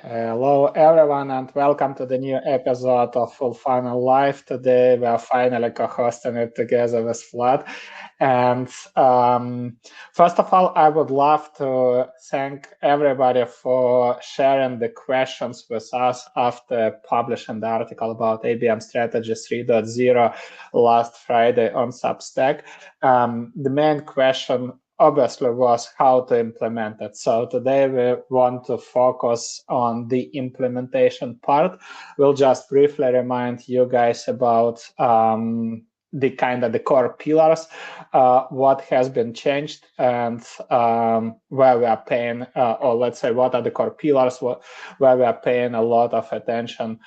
Hello, everyone, and welcome to the new episode of Full Funnel Live. Today, we are finally co-hosting it together with Vlad. And first of all, I would love to thank everybody for sharing the questions with us after publishing the article about ABM Strategy 3.0 last Friday on Substack. The main question obviously was how to implement it. So today we want to focus on the implementation part. We'll just briefly remind you guys about the core pillars, what has been changed, and where we are paying, or let's say what are the core pillars, where we are paying a lot of attention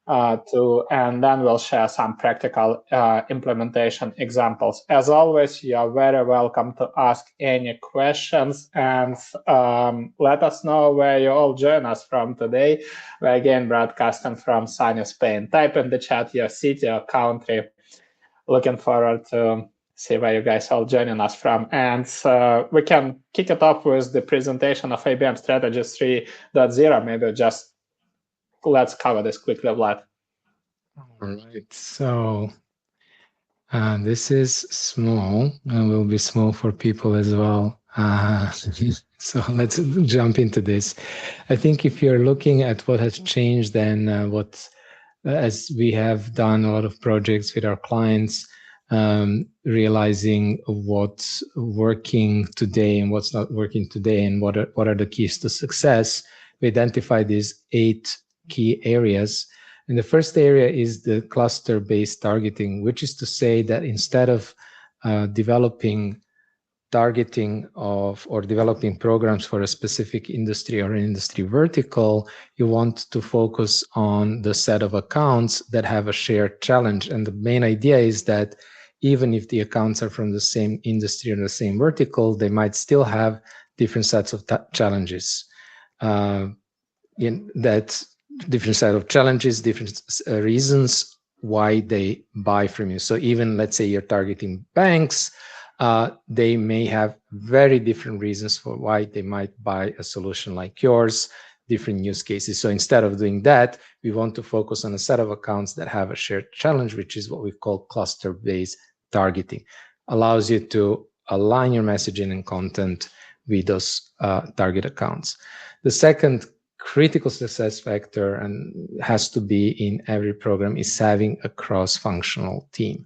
and then we'll share some practical implementation examples. As always, you are very welcome to ask any questions and let us know where you all join us from today. We're again broadcasting from sunny Spain. Type in the chat your city or country. Looking forward to see where you guys all joining us from. And we can kick it off with the presentation of ABM Strategy 3.0. Maybe just let's cover this quickly, Vlad. All right, so this is small and will be small for people as well. So let's jump into this. I think if you're looking at what has changed, then as we have done a lot of projects with our clients, realizing what's working today and what's not working today, and what are the keys to success, we identify these 8 key areas. And the first area is the cluster-based targeting, which is to say that instead of developing targeting or developing programs for a specific industry or an industry vertical, you want to focus on the set of accounts that have a shared challenge. And the main idea is that even if the accounts are from the same industry or the same vertical, they might still have different sets of challenges. Different set of challenges, different reasons why they buy from you. So even let's say you're targeting banks, they may have very different reasons for why they might buy a solution like yours, different use cases. So instead of doing that, we want to focus on a set of accounts that have a shared challenge, which is what we call cluster-based targeting. Allows you to align your messaging and content with those target accounts. The second critical success factor, and has to be in every program, is having a cross-functional team.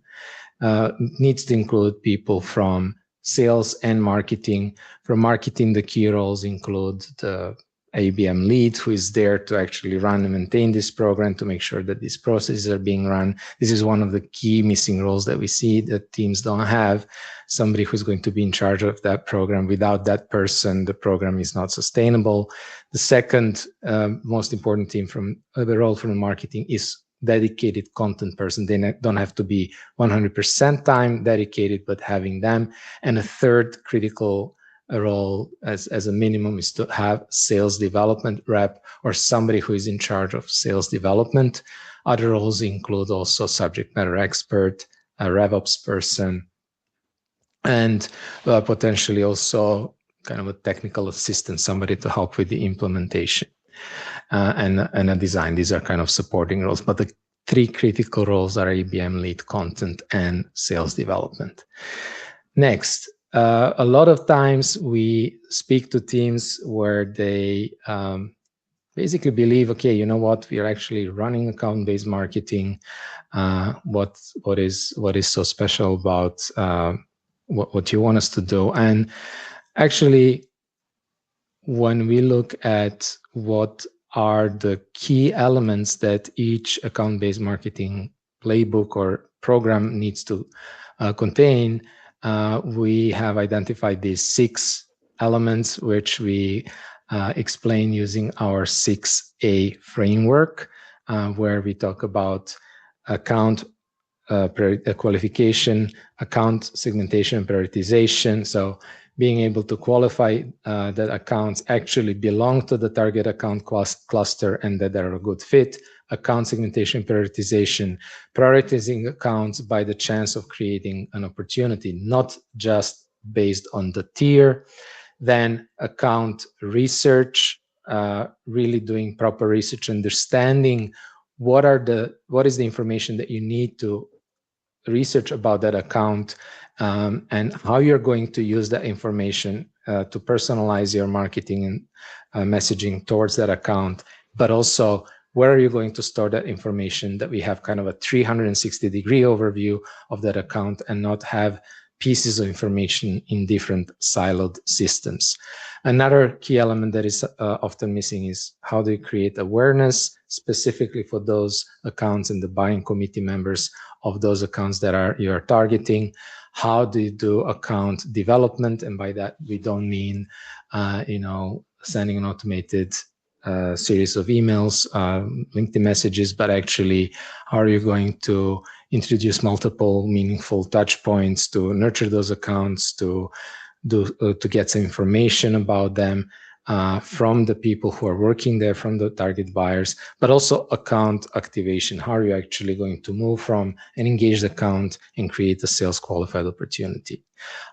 Needs to include people from sales and marketing. From marketing, the key roles include the ABM lead, who is there to actually run and maintain this program, to make sure that these processes are being run. This is one of the key missing roles that we see that teams don't have. Somebody who's going to be in charge of that program. Without that person, the program is not sustainable. The second most important team from the role from marketing is dedicated content person. They don't have to be 100% time dedicated, but having them. And a third critical role as a minimum is to have sales development rep or somebody who is in charge of sales development. Other roles include also subject matter expert, a RevOps person, and potentially also kind of a technical assistant, somebody to help with the implementation and a design. These are kind of supporting roles, but the 3 critical roles are ABM lead, content, and sales development. Next, a lot of times we speak to teams where they basically believe, okay, you know what, we are actually running account-based marketing. What is so special about what you want us to do? And actually, when we look at what are the key elements that each account-based marketing playbook or program needs to contain, we have identified these 6 elements, which we explain using our 6A framework, where we talk about account qualification, account segmentation, and prioritization. So being able to qualify that accounts actually belong to the target account cluster and that they're a good fit. Account segmentation, prioritization, prioritizing accounts by the chance of creating an opportunity, not just based on the tier. Then account research, really doing proper research, understanding what is the information that you need to research about that account, and how you're going to use that information to personalize your marketing and messaging towards that account, but also where are you going to store that information, that we have kind of a 360-degree overview of that account and not have pieces of information in different siloed systems. Another key element that is often missing is how do you create awareness specifically for those accounts and the buying committee members of those accounts that you're targeting. How do you do account development? And by that, we don't mean, sending an automated series of emails, LinkedIn messages, but actually, how are you going to introduce multiple meaningful touch points to nurture those accounts, to get some information about them from the people who are working there, from the target buyers, but also account activation. How are you actually going to move from an engaged account and create a sales qualified opportunity?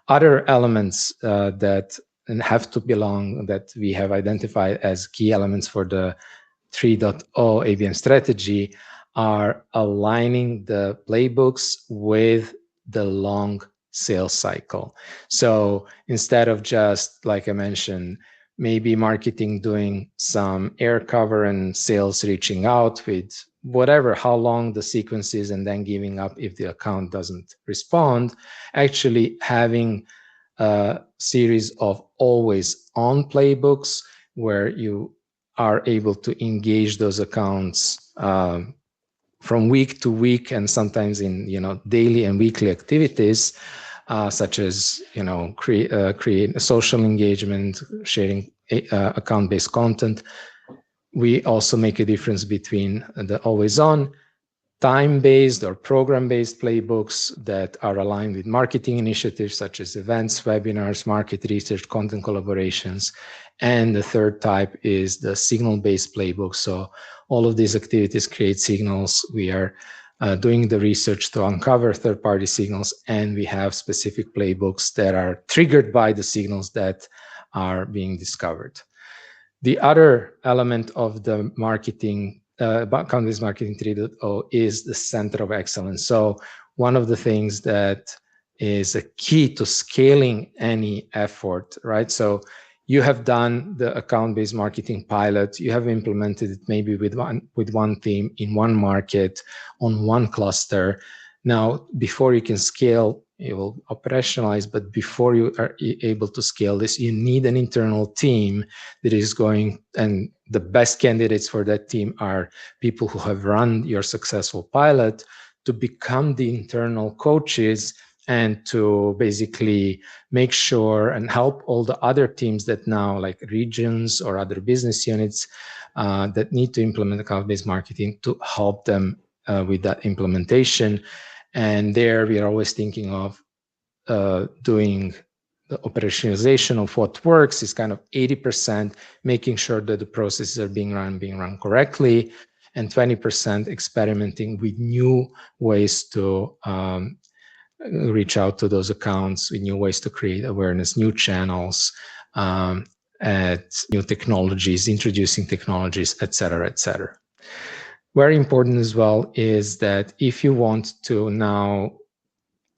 Other elements that have to belong, that we have identified as key elements for the 3.0 ABM strategy, are aligning the playbooks with the long sales cycle. So instead of just, like I mentioned, maybe marketing doing some air cover and sales reaching out with whatever, how long the sequence is, and then giving up if the account doesn't respond, actually having a series of always on playbooks where you are able to engage those accounts from week to week, and sometimes in daily and weekly activities, such as create social engagement, sharing account-based content. We also make a difference between the always-on, time-based or program-based playbooks that are aligned with marketing initiatives such as events, webinars, market research, content collaborations. And the third type is the signal-based playbook. So all of these activities create signals. We are doing the research to uncover third-party signals, and we have specific playbooks that are triggered by the signals that are being discovered. The other element of the marketing, account-based marketing 3.0, is the center of excellence. So one of the things that is a key to scaling any effort, right? So you have done the account-based marketing pilot, you have implemented it maybe with one team in one market on one cluster. Now, before you can scale, you will operationalize, but before you are able to scale this, you need an internal team that is going, and the best candidates for that team are people who have run your successful pilot, to become the internal coaches and to basically make sure and help all the other teams that now, like regions or other business units that need to implement account-based marketing, to help them with that implementation. And there we are always thinking of doing the operationalization of what works is kind of 80%, making sure that the processes are being run correctly, and 20% experimenting with new ways to reach out to those accounts, with new ways to create awareness, new channels, at new technologies, introducing technologies, et cetera, et cetera. Very important as well is that if you want to now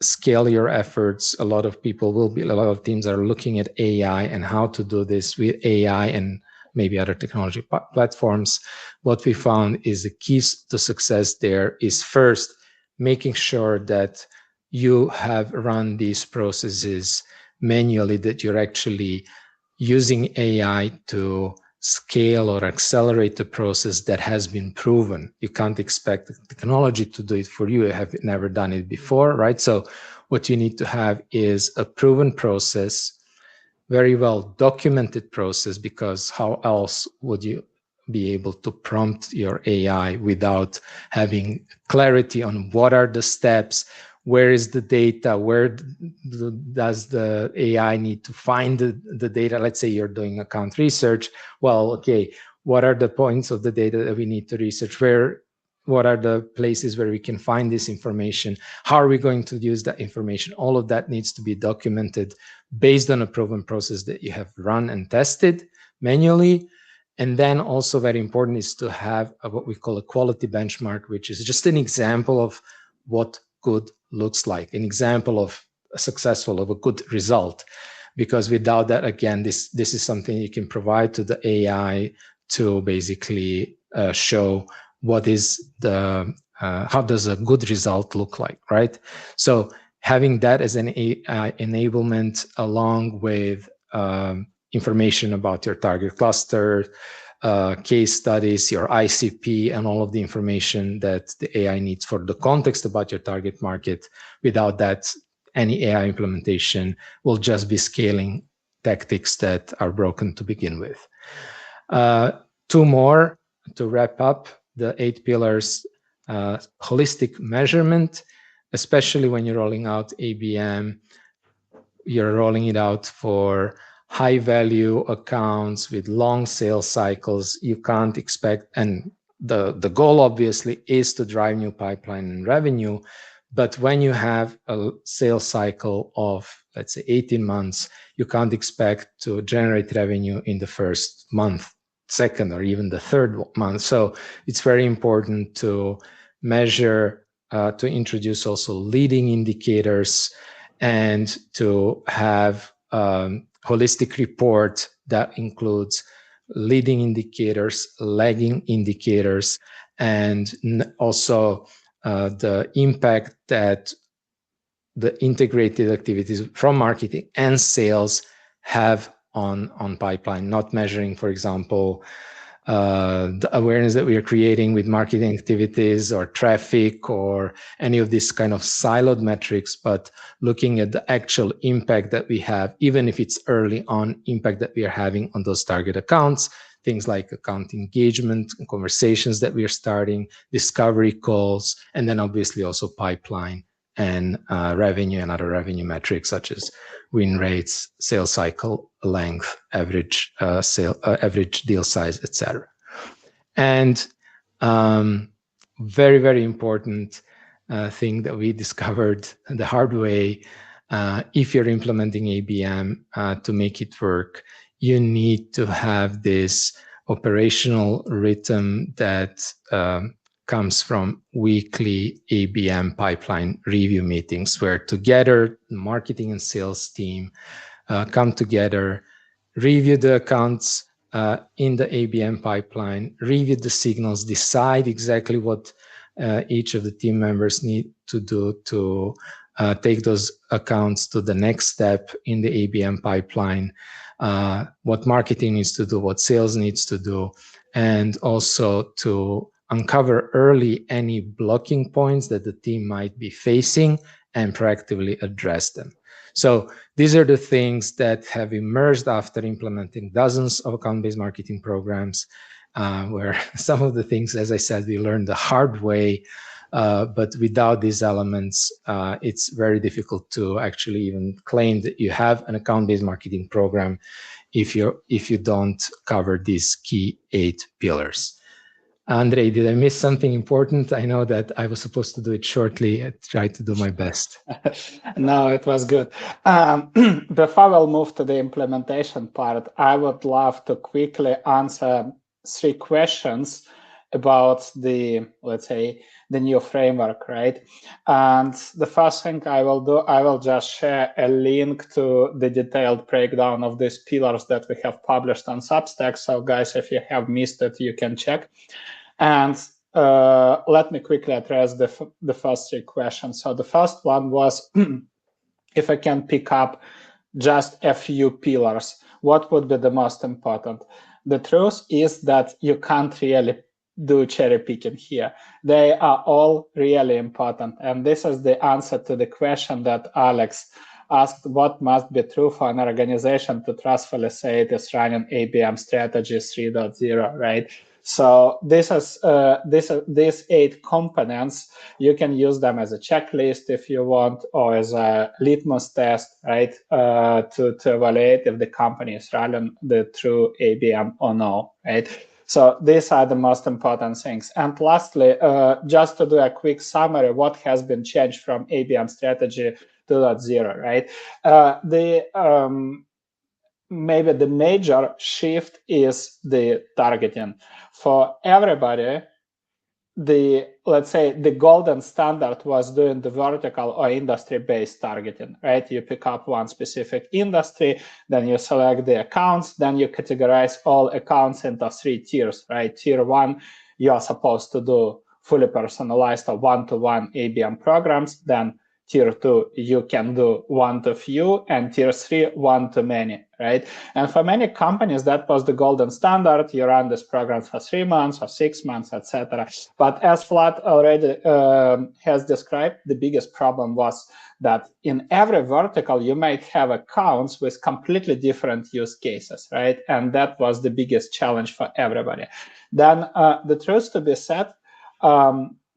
scale your efforts, a lot of teams are looking at AI and how to do this with AI and maybe other technology platforms. What we found is the keys to success there is, first, making sure that you have run these processes manually, that you're actually using AI to scale or accelerate the process that has been proven. You can't expect the technology to do it for you. You have never done it before, right? So what you need to have is a proven process, very well documented process, because how else would you be able to prompt your AI without having clarity on what are the steps, where is the data, where does the AI need to find the data? Let's say you're doing account research. Well, okay, what are the points of the data that we need to research? What are the places where we can find this information? How are we going to use that information? All of that needs to be documented based on a proven process that you have run and tested manually. And then also very important is to have what we call a quality benchmark, which is just an example of what good looks like, an example of a good result. Because without that, again, this is something you can provide to the AI to basically show what is the how does a good result look like, right? So having that as an AI enablement along with information about your target cluster, case studies, your ICP, and all of the information that the AI needs for the context about your target market. Without that, any AI implementation will just be scaling tactics that are broken to begin with. Two more to wrap up the 8 pillars. Holistic measurement, especially when you're rolling out ABM, you're rolling it out for high value accounts with long sales cycles. You can't expect, and the goal obviously is to drive new pipeline and revenue. But when you have a sales cycle of, let's say, 18 months, you can't expect to generate revenue in the first month, second, or even the third month. So it's very important to measure, to introduce also leading indicators, and to have holistic report that includes leading indicators, lagging indicators, and also the impact that the integrated activities from marketing and sales have on pipeline. Not measuring, for example, the awareness that we are creating with marketing activities or traffic or any of these kind of siloed metrics, but looking at the actual impact that we have, even if it's early on, impact that we are having on those target accounts, things like account engagement, conversations that we are starting, discovery calls, and then obviously also pipeline and revenue and other revenue metrics such as win rates, sales cycle length, average average deal size, etc. And very, very important thing that we discovered the hard way, if you're implementing ABM to make it work, you need to have this operational rhythm that comes from weekly ABM pipeline review meetings, where together the marketing and sales team come together, review the accounts in the ABM pipeline, review the signals, decide exactly what each of the team members need to do to take those accounts to the next step in the ABM pipeline, what marketing needs to do, what sales needs to do, and also to uncover early any blocking points that the team might be facing and proactively address them. So these are the things that have emerged after implementing dozens of account-based marketing programs, where some of the things, as I said, we learned the hard way, but without these elements, it's very difficult to actually even claim that you have an account-based marketing program if you don't cover these key 8 pillars. Andrei, did I miss something important? I know that I was supposed to do it shortly. I tried to do my best. No, it was good. Before we'll move to the implementation part, I would love to quickly answer 3 questions about the, let's say, the new framework, right? And the first thing I will do, I will just share a link to the detailed breakdown of these pillars that we have published on Substack. So guys, if you have missed it, you can check. And let me quickly address the first 3 questions. So the first one was, if I can pick up just a few pillars, what would be the most important? The truth is that you can't really do cherry picking here. They are all really important. And this is the answer to the question that Alex asked, what must be true for an organization to trustfully say it is running ABM strategy 3.0, right? So this is these 8 components. You can use them as a checklist if you want, or as a litmus test, right? To evaluate if the company is running the true ABM or no, right? So these are the most important things. And lastly, just to do a quick summary, what has been changed from ABM strategy 2.0, right? maybe the major shift is the targeting. For everybody, let's say the golden standard was doing the vertical or industry-based targeting, right? You pick up one specific industry, then you select the accounts, then you categorize all accounts into 3 tiers, right? Tier 1, you're supposed to do fully personalized or one-to-one ABM programs. Then tier 2, you can do one-to-few, and tier 3, one-to-many, right? And for many companies, that was the golden standard. You run this program for 3 months or 6 months, etc. But as Vlad already has described, the biggest problem was that in every vertical, you might have accounts with completely different use cases, right? And that was the biggest challenge for everybody. Then the truth to be said,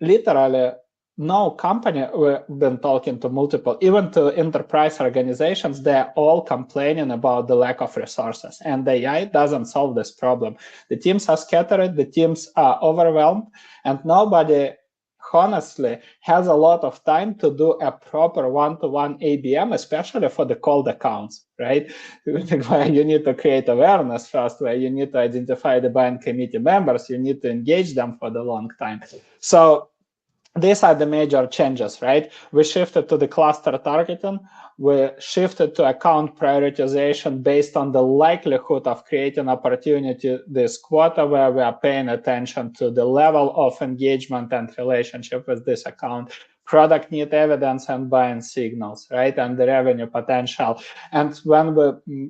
literally, no company, we've been talking to multiple, even to enterprise organizations, they're all complaining about the lack of resources. And the AI doesn't solve this problem. The teams are scattered, the teams are overwhelmed, and nobody honestly has a lot of time to do a proper one-to-one ABM, especially for the cold accounts, right? Where you need to create awareness first, where you need to identify the buying committee members, you need to engage them for the long time. So these are the major changes, right? We shifted to the cluster targeting. We shifted to account prioritization based on the likelihood of creating opportunity this quarter, where we are paying attention to the level of engagement and relationship with this account, product need evidence and buying signals, right? And the revenue potential. And when we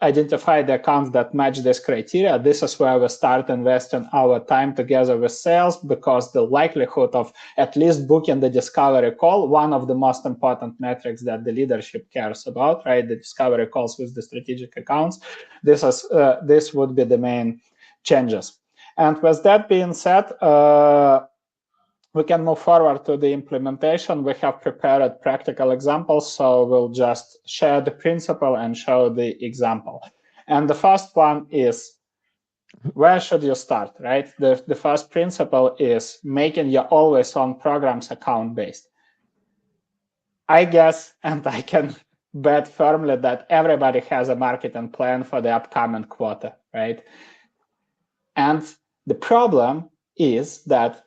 identify the accounts that match this criteria, this is where we start investing our time together with sales, because the likelihood of at least booking the discovery call, one of the most important metrics that the leadership cares about, right? The discovery calls with the strategic accounts. This would be the main changes. And with that being said, we can move forward to the implementation. We have prepared practical examples, so we'll just share the principle and show the example. And the first one is, where should you start, right? The first principle is making your always-on programs account-based. I guess, and I can bet firmly that everybody has a marketing plan for the upcoming quarter, right? And the problem is that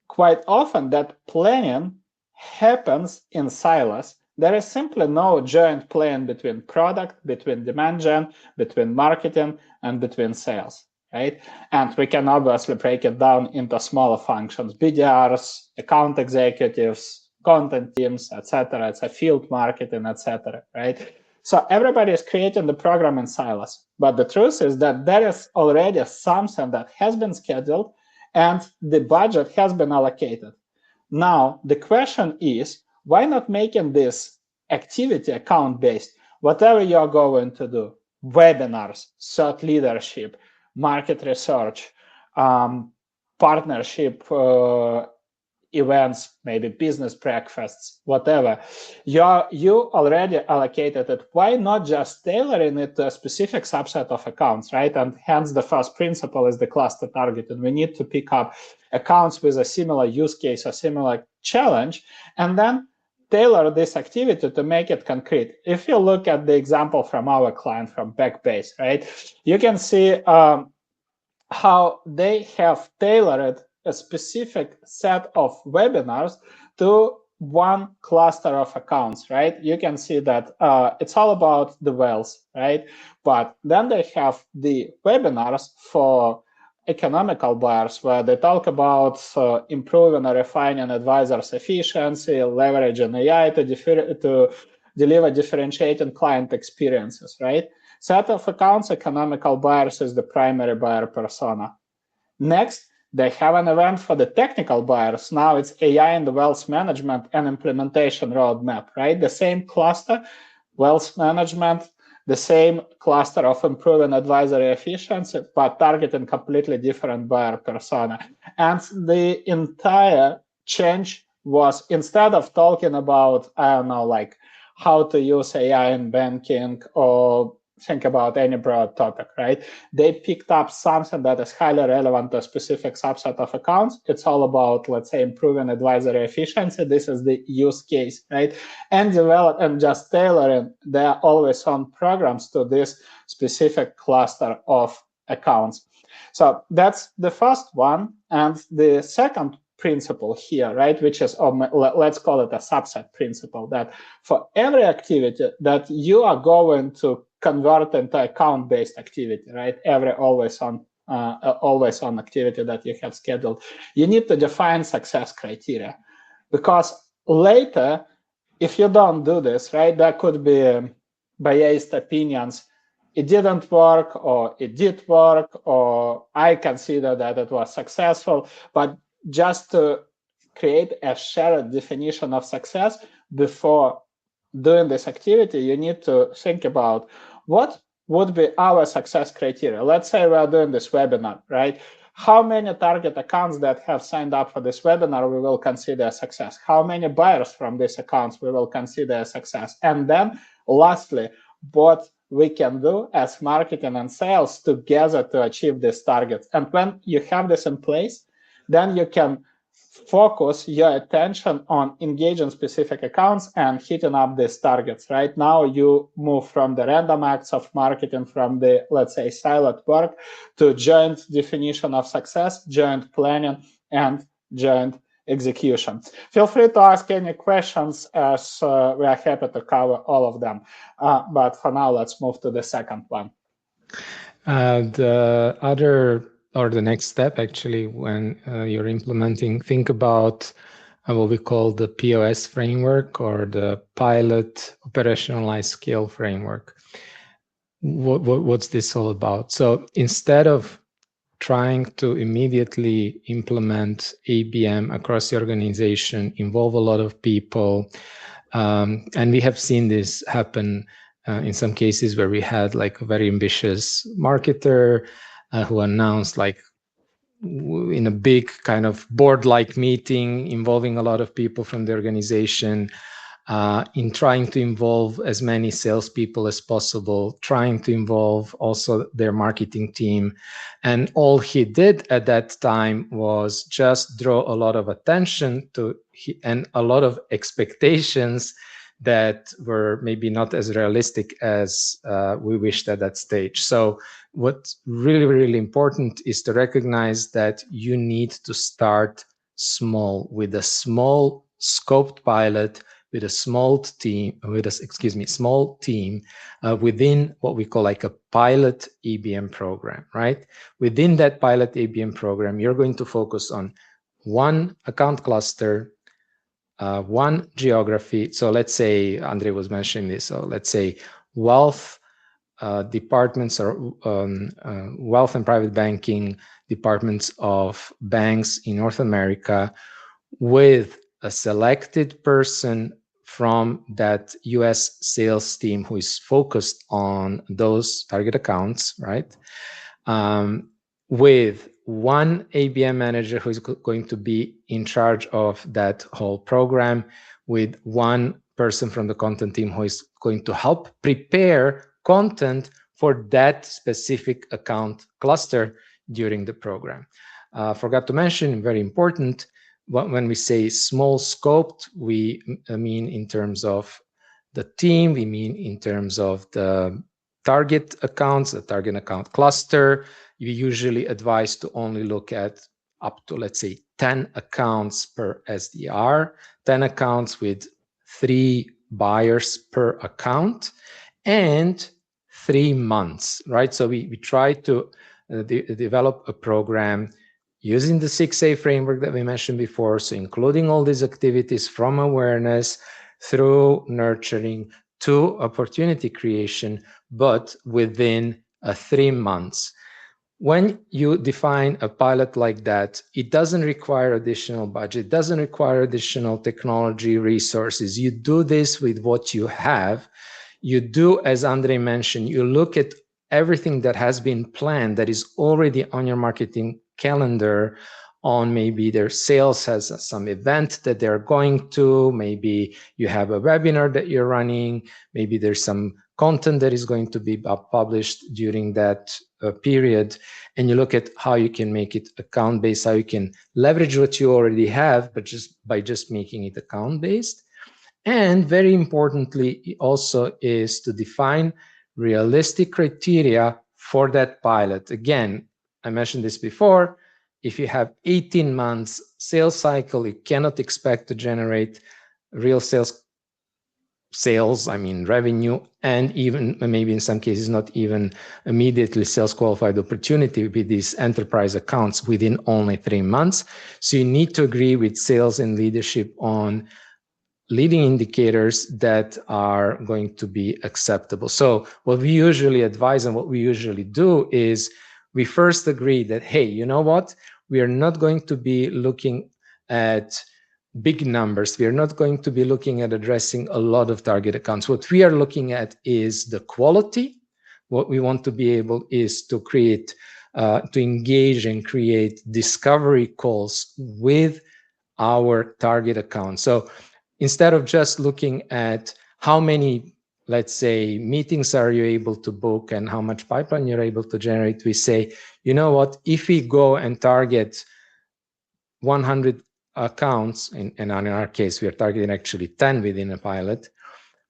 quite often that planning happens in silos. There is simply no joint plan between product, between demand gen, between marketing, and between sales, right? And we can obviously break it down into smaller functions, BDRs, account executives, content teams, etc. It's a field marketing, etc., right? So everybody is creating the program in silos. But the truth is that there is already something that has been scheduled and the budget has been allocated. Now, the question is, why not making this activity account-based? Whatever you're going to do, webinars, thought leadership, market research, partnership events, maybe business breakfasts, whatever, you already allocated it. Why not just tailoring it to a specific subset of accounts, right? And hence the first principle is the cluster targeting. We need to pick up accounts with a similar use case, a similar challenge, and then tailor this activity to make it concrete. If you look at the example from our client from Backbase, right, you can see how they have tailored a specific set of webinars to one cluster of accounts, right? You can see that it's all about the wealth, right? But then they have the webinars for economical buyers, where they talk about improving or refining advisors' efficiency, leveraging AI to deliver differentiating client experiences, right? Set of accounts, economical buyers is the primary buyer persona. Next, they have an event for the technical buyers. Now it's AI in the wealth management and implementation roadmap, right? The same cluster, wealth management, the same cluster of improving advisory efficiency, but targeting completely different buyer persona. And the entire change was, instead of talking about, I don't know, like how to use AI in banking or think about any broad topic, right? They picked up something that is highly relevant to a specific subset of accounts. It's all about, let's say, improving advisory efficiency. This is the use case, right? And develop and just tailoring their always-on programs to this specific cluster of accounts. So that's the first one. And the second principle here, right, which is, let's call it a subset principle, that for every activity that you are going to convert into account-based activity, right, every always-on activity that you have scheduled, you need to define success criteria. Because later, if you don't do this, right, there could be biased opinions. It didn't work, or it did work, or I consider that it was successful. But just to create a shared definition of success before doing this activity, you need to think about what would be our success criteria. Let's say we're doing this webinar, right? How many target accounts that have signed up for this webinar we will consider a success? How many buyers from these accounts we will consider a success? And then lastly, what we can do as marketing and sales together to achieve these targets. And when you have this in place, then you can focus your attention on engaging specific accounts and hitting up these targets. Right now, you move from the random acts of marketing, from the, let's say, siloed work, to joint definition of success, joint planning, and joint execution. Feel free to ask any questions, as we are happy to cover all of them. But for now, let's move to the second one. The other, or the next step, actually, when you're implementing, think about what we call the POS framework, or the pilot operationalized scale framework. What's this all about? So instead of trying to immediately implement ABM across the organization, involve a lot of people, and we have seen this happen in some cases where we had like a very ambitious marketer who announced, like, in a big kind of board-like meeting involving a lot of people from the organization, in trying to involve as many salespeople as possible, trying to involve also their marketing team. And all he did at that time was just draw a lot of attention to and a lot of expectations that were maybe not as realistic as we wished at that stage. So what's really, really important is to recognize that you need to start small, with a small scoped pilot, with a small team, within what we call like a pilot ABM program, right? Within that pilot ABM program, you're going to focus on one account cluster, one geography. So let's say, Andrei was mentioning this, so let's say wealth departments, or wealth and private banking departments of banks in North America, with a selected person from that US sales team who is focused on those target accounts, right? With one ABM manager who is going to be in charge of that whole program, with one person from the content team who is going to help prepare content for that specific account cluster during the program. Forgot to mention, very important, when we say small scoped, we mean in terms of the team, we mean in terms of the target accounts, the target account cluster. You usually advise to only look at up to, let's say, 10 accounts per SDR, 10 accounts with 3 buyers per account, and 3 months, right? So we try to develop a program using the 6A framework that we mentioned before, so including all these activities from awareness through nurturing to opportunity creation, but within 3 months. When you define a pilot like that, it doesn't require additional budget, doesn't require additional technology resources. You do this with what you have. You do, as Andrei mentioned, you look at everything that has been planned, that is already on your marketing calendar, on maybe their sales has some event that they're going to, maybe you have a webinar that you're running, maybe there's some content that is going to be published during that period, and you look at how you can make it account-based, how you can leverage what you already have, but just making it account-based. And very importantly, also is to define realistic criteria for that pilot. Again, I mentioned this before. If you have 18 months sales cycle, you cannot expect to generate real sales, I mean revenue, and even maybe in some cases not even immediately sales qualified opportunity with these enterprise accounts within only 3 months. So you need to agree with sales and leadership on leading indicators that are going to be acceptable. So what we usually advise and what we usually do is we first agree that, hey, you know what? We are not going to be looking at big numbers. We are not going to be looking at addressing a lot of target accounts. What we are looking at is the quality. What we want to be able is to create, to engage and create discovery calls with our target account. So instead of just looking at how many, let's say, meetings are you able to book and how much pipeline you're able to generate, we say, you know what, if we go and target 100 accounts, and in our case, we are targeting actually 10 within a pilot,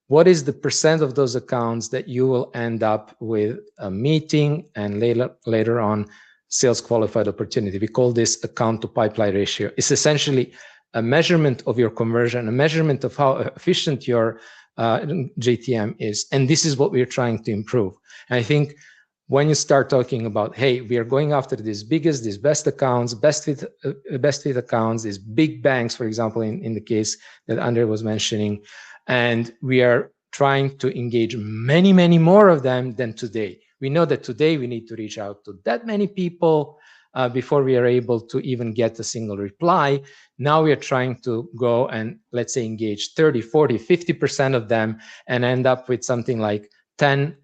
what is the percent of those accounts that you will end up with a meeting and later on sales qualified opportunity? We call this account to pipeline ratio. It's essentially a measurement of your conversion, a measurement of how efficient your JTM is. And this is what we're trying to improve. And I think when you start talking about, hey, we are going after these biggest, these best accounts, best fit accounts, these big banks, for example, in the case that Andrei was mentioning, and we are trying to engage many, many more of them than today. We know that today we need to reach out to that many people before we are able to even get a single reply. Now we are trying to go and, let's say, engage 30, 40, 50% of them and end up with something like 10%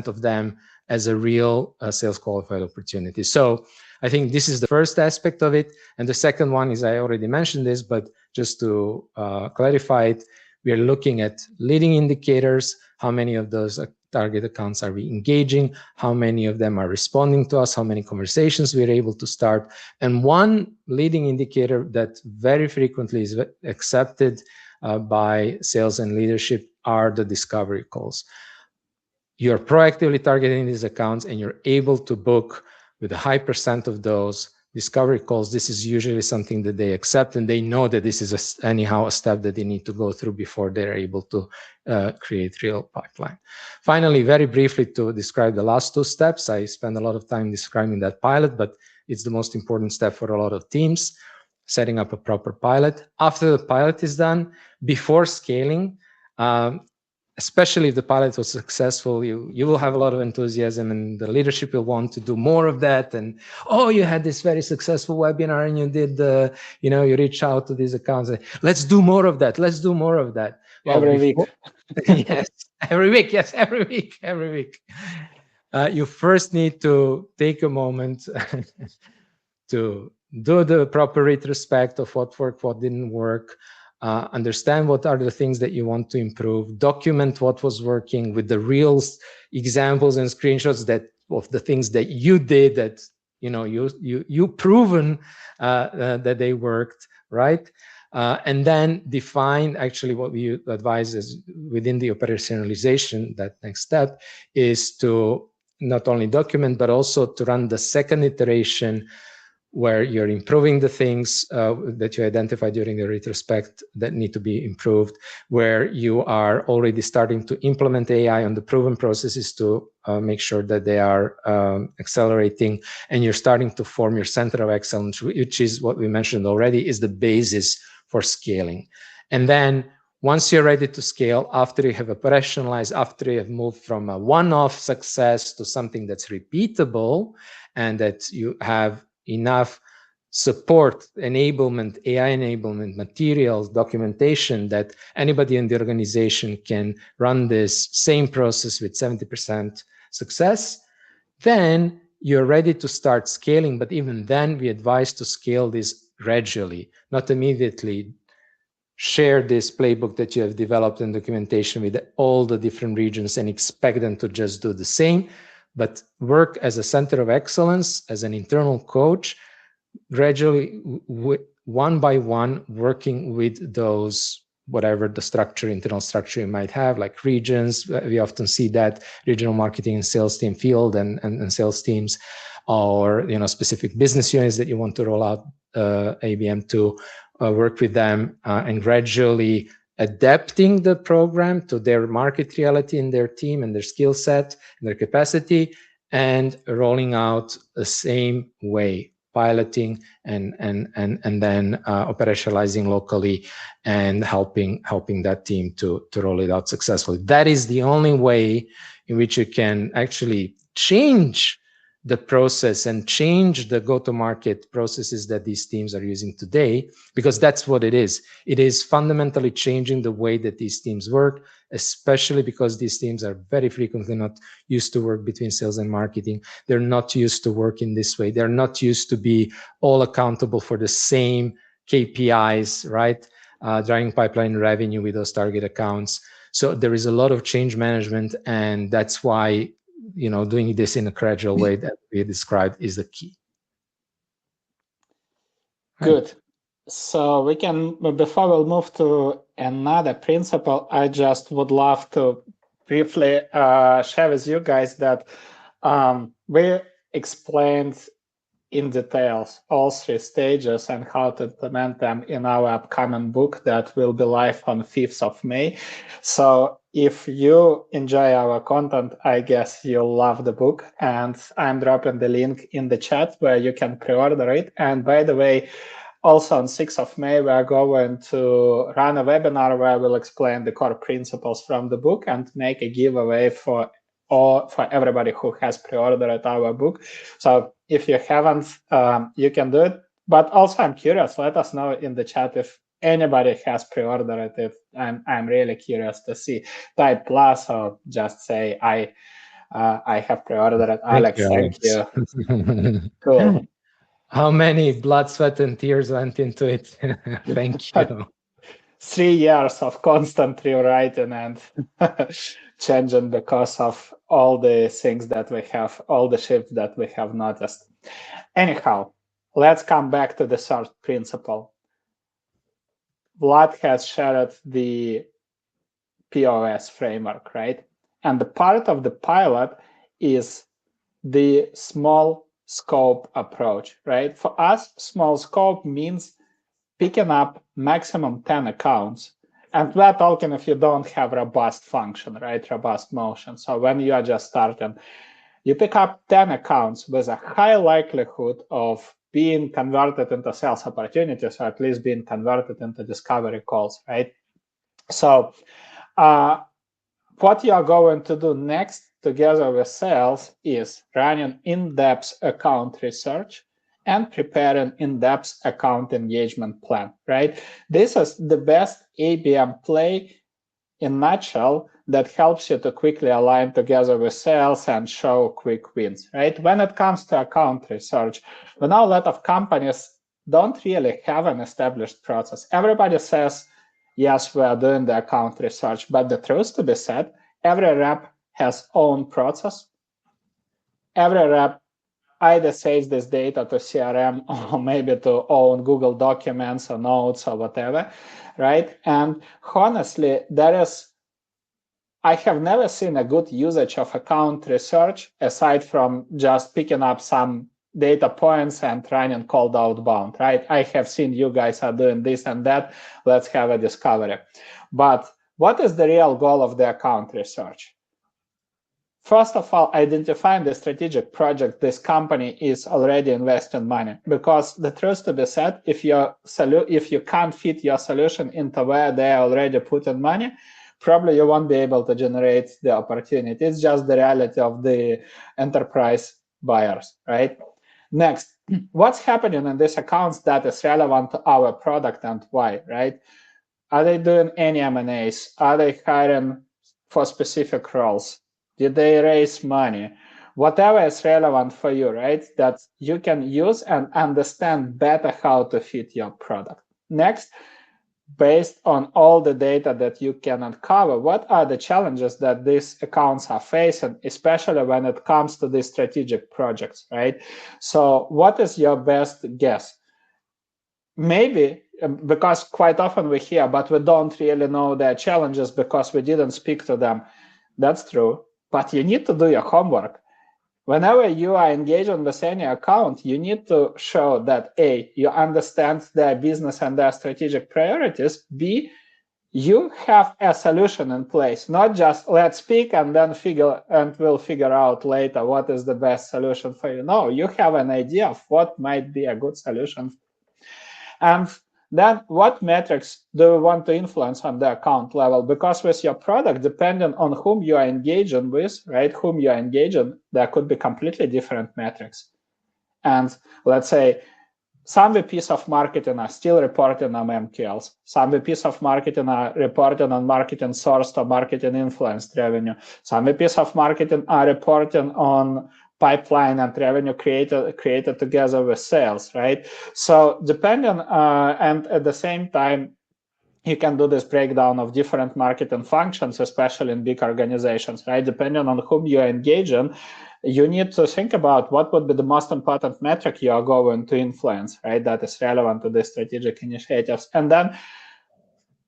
of them as a real sales qualified opportunity. So I think this is the first aspect of it. And the second one is, I already mentioned this, but just to clarify it, we are looking at leading indicators. How many of those target accounts are we engaging? How many of them are responding to us? How many conversations we are able to start? And one leading indicator that very frequently is accepted by sales and leadership are the discovery calls. You're proactively targeting these accounts and you're able to book with a high percent of those discovery calls. This is usually something that they accept, and they know that this is anyhow a step that they need to go through before they're able to create real pipeline. Finally, very briefly to describe the last two steps, I spend a lot of time describing that pilot, but it's the most important step for a lot of teams, setting up a proper pilot. After the pilot is done, before scaling, especially if the pilot was successful, you will have a lot of enthusiasm and the leadership will want to do more of that. And, oh, you had this very successful webinar and you did you reach out to these accounts. Let's do more of that. Let's do more of that. Well, every week. Yes, every week. Yes, every week. You first need to take a moment to do the proper retrospect of what worked, what didn't work. Understand what are the things that you want to improve, document what was working with the real examples and screenshots of the things that you did that you proven that they worked, right? And then define actually what we advise is within the operationalization. That next step is to not only document but also to run the second iteration, where you're improving the things that you identified during the retrospect that need to be improved, where you are already starting to implement AI on the proven processes to make sure that they are accelerating, and you're starting to form your center of excellence, which is what we mentioned already, is the basis for scaling. And then once you're ready to scale, after you have operationalized, after you have moved from a one-off success to something that's repeatable, and that you have enough support, enablement, AI enablement, materials, documentation that anybody in the organization can run this same process with 70% success, then you're ready to start scaling. But even then, we advise to scale this gradually, not immediately share this playbook that you have developed in documentation with all the different regions and expect them to just do the same, but work as a center of excellence, as an internal coach, gradually, one by one, working with those, whatever the structure, internal structure you might have, like regions. We often see that regional marketing and sales team, field and sales teams, or specific business units that you want to roll out ABM to, work with them and gradually adapting the program to their market reality in their team and their skill set and their capacity, and rolling out the same way, piloting and then operationalizing locally and helping that team to roll it out successfully. That is the only way in which you can actually change the process and change the go-to-market processes that these teams are using today, because that's what it is. It is fundamentally changing the way that these teams work, especially because these teams are very frequently not used to work between sales and marketing. They're not used to work in this way. They're not used to be all accountable for the same KPIs, right? Driving pipeline revenue with those target accounts. So there is a lot of change management, and that's why doing this in a gradual way that we described is the key. Good. So we can, before we'll move to another principle, I just would love to briefly share with you guys that we explained in details all 3 stages and how to implement them in our upcoming book that will be live on 5th of May. So if you enjoy our content, I guess you'll love the book, and I'm dropping the link in the chat where you can pre-order it. And by the way, also on 6th of May, we are going to run a webinar where we'll explain the core principles from the book and make a giveaway for everybody who has pre-ordered our book. So if you haven't, you can do it. But also, I'm curious. Let us know in the chat if anybody has pre-ordered it. I'm really curious to see. Type plus or just say I have pre-ordered it. Alex, thank you. Cool. How many blood, sweat, and tears went into it? Thank you. 3 years of constant rewriting and changing because of all the things that we have, all the shifts that we have noticed. Anyhow, let's come back to the 3rd principle. Vlad has shared the POS framework, right? And the part of the pilot is the small scope approach, right? For us, small scope means picking up maximum 10 accounts. And we're talking if you don't have robust function, right? Robust motion. So when you are just starting, you pick up 10 accounts with a high likelihood of being converted into sales opportunities, or at least being converted into discovery calls, right? So what you are going to do next together with sales is running in-depth account research and preparing in-depth account engagement plan, right? This is the best ABM play in a nutshell that helps you to quickly align together with sales and show quick wins, right? When it comes to account research, we know a lot of companies don't really have an established process. Everybody says, yes, we are doing the account research, but the truth to be said, every rep has own process. Every rep either saves this data to CRM or maybe to own Google Documents or Notes or whatever, right? And honestly, I have never seen a good usage of account research aside from just picking up some data points and running cold outbound, right? I have seen you guys are doing this and that. Let's have a discovery. But what is the real goal of the account research? First of all, identifying the strategic project this company is already investing money. Because the truth to be said, if you can't fit your solution into where they are already putting money, probably you won't be able to generate the opportunity. It's just the reality of the enterprise buyers, right? Next, what's happening in these accounts that is relevant to our product and why, right? Are they doing any M&As? Are they hiring for specific roles? Did they raise money? Whatever is relevant for you, right? That you can use and understand better how to fit your product. Next, based on all the data that you can uncover, what are the challenges that these accounts are facing, especially when it comes to these strategic projects, right? So what is your best guess? Maybe, because quite often we hear, but we don't really know their challenges because we didn't speak to them. That's true, but you need to do your homework. Whenever you are engaging with any account, you need to show that A, you understand their business and their strategic priorities. B, you have a solution in place, not just let's speak and then we'll figure out later what is the best solution for you. No, you have an idea of what might be a good solution. And then what metrics do you want to influence on the account level? Because with your product, depending on whom you are engaging with, right, whom you are engaging, there could be completely different metrics. And let's say some VPs of marketing are still reporting on MQLs. Some VPs of marketing are reporting on marketing sourced or marketing influenced revenue. Some VPs of marketing are reporting on pipeline and revenue created together with sales, right? So depending, and at the same time, you can do this breakdown of different marketing functions, especially in big organizations, right? Depending on whom you are engaging, you need to think about what would be the most important metric you are going to influence, right? That is relevant to the strategic initiatives. And then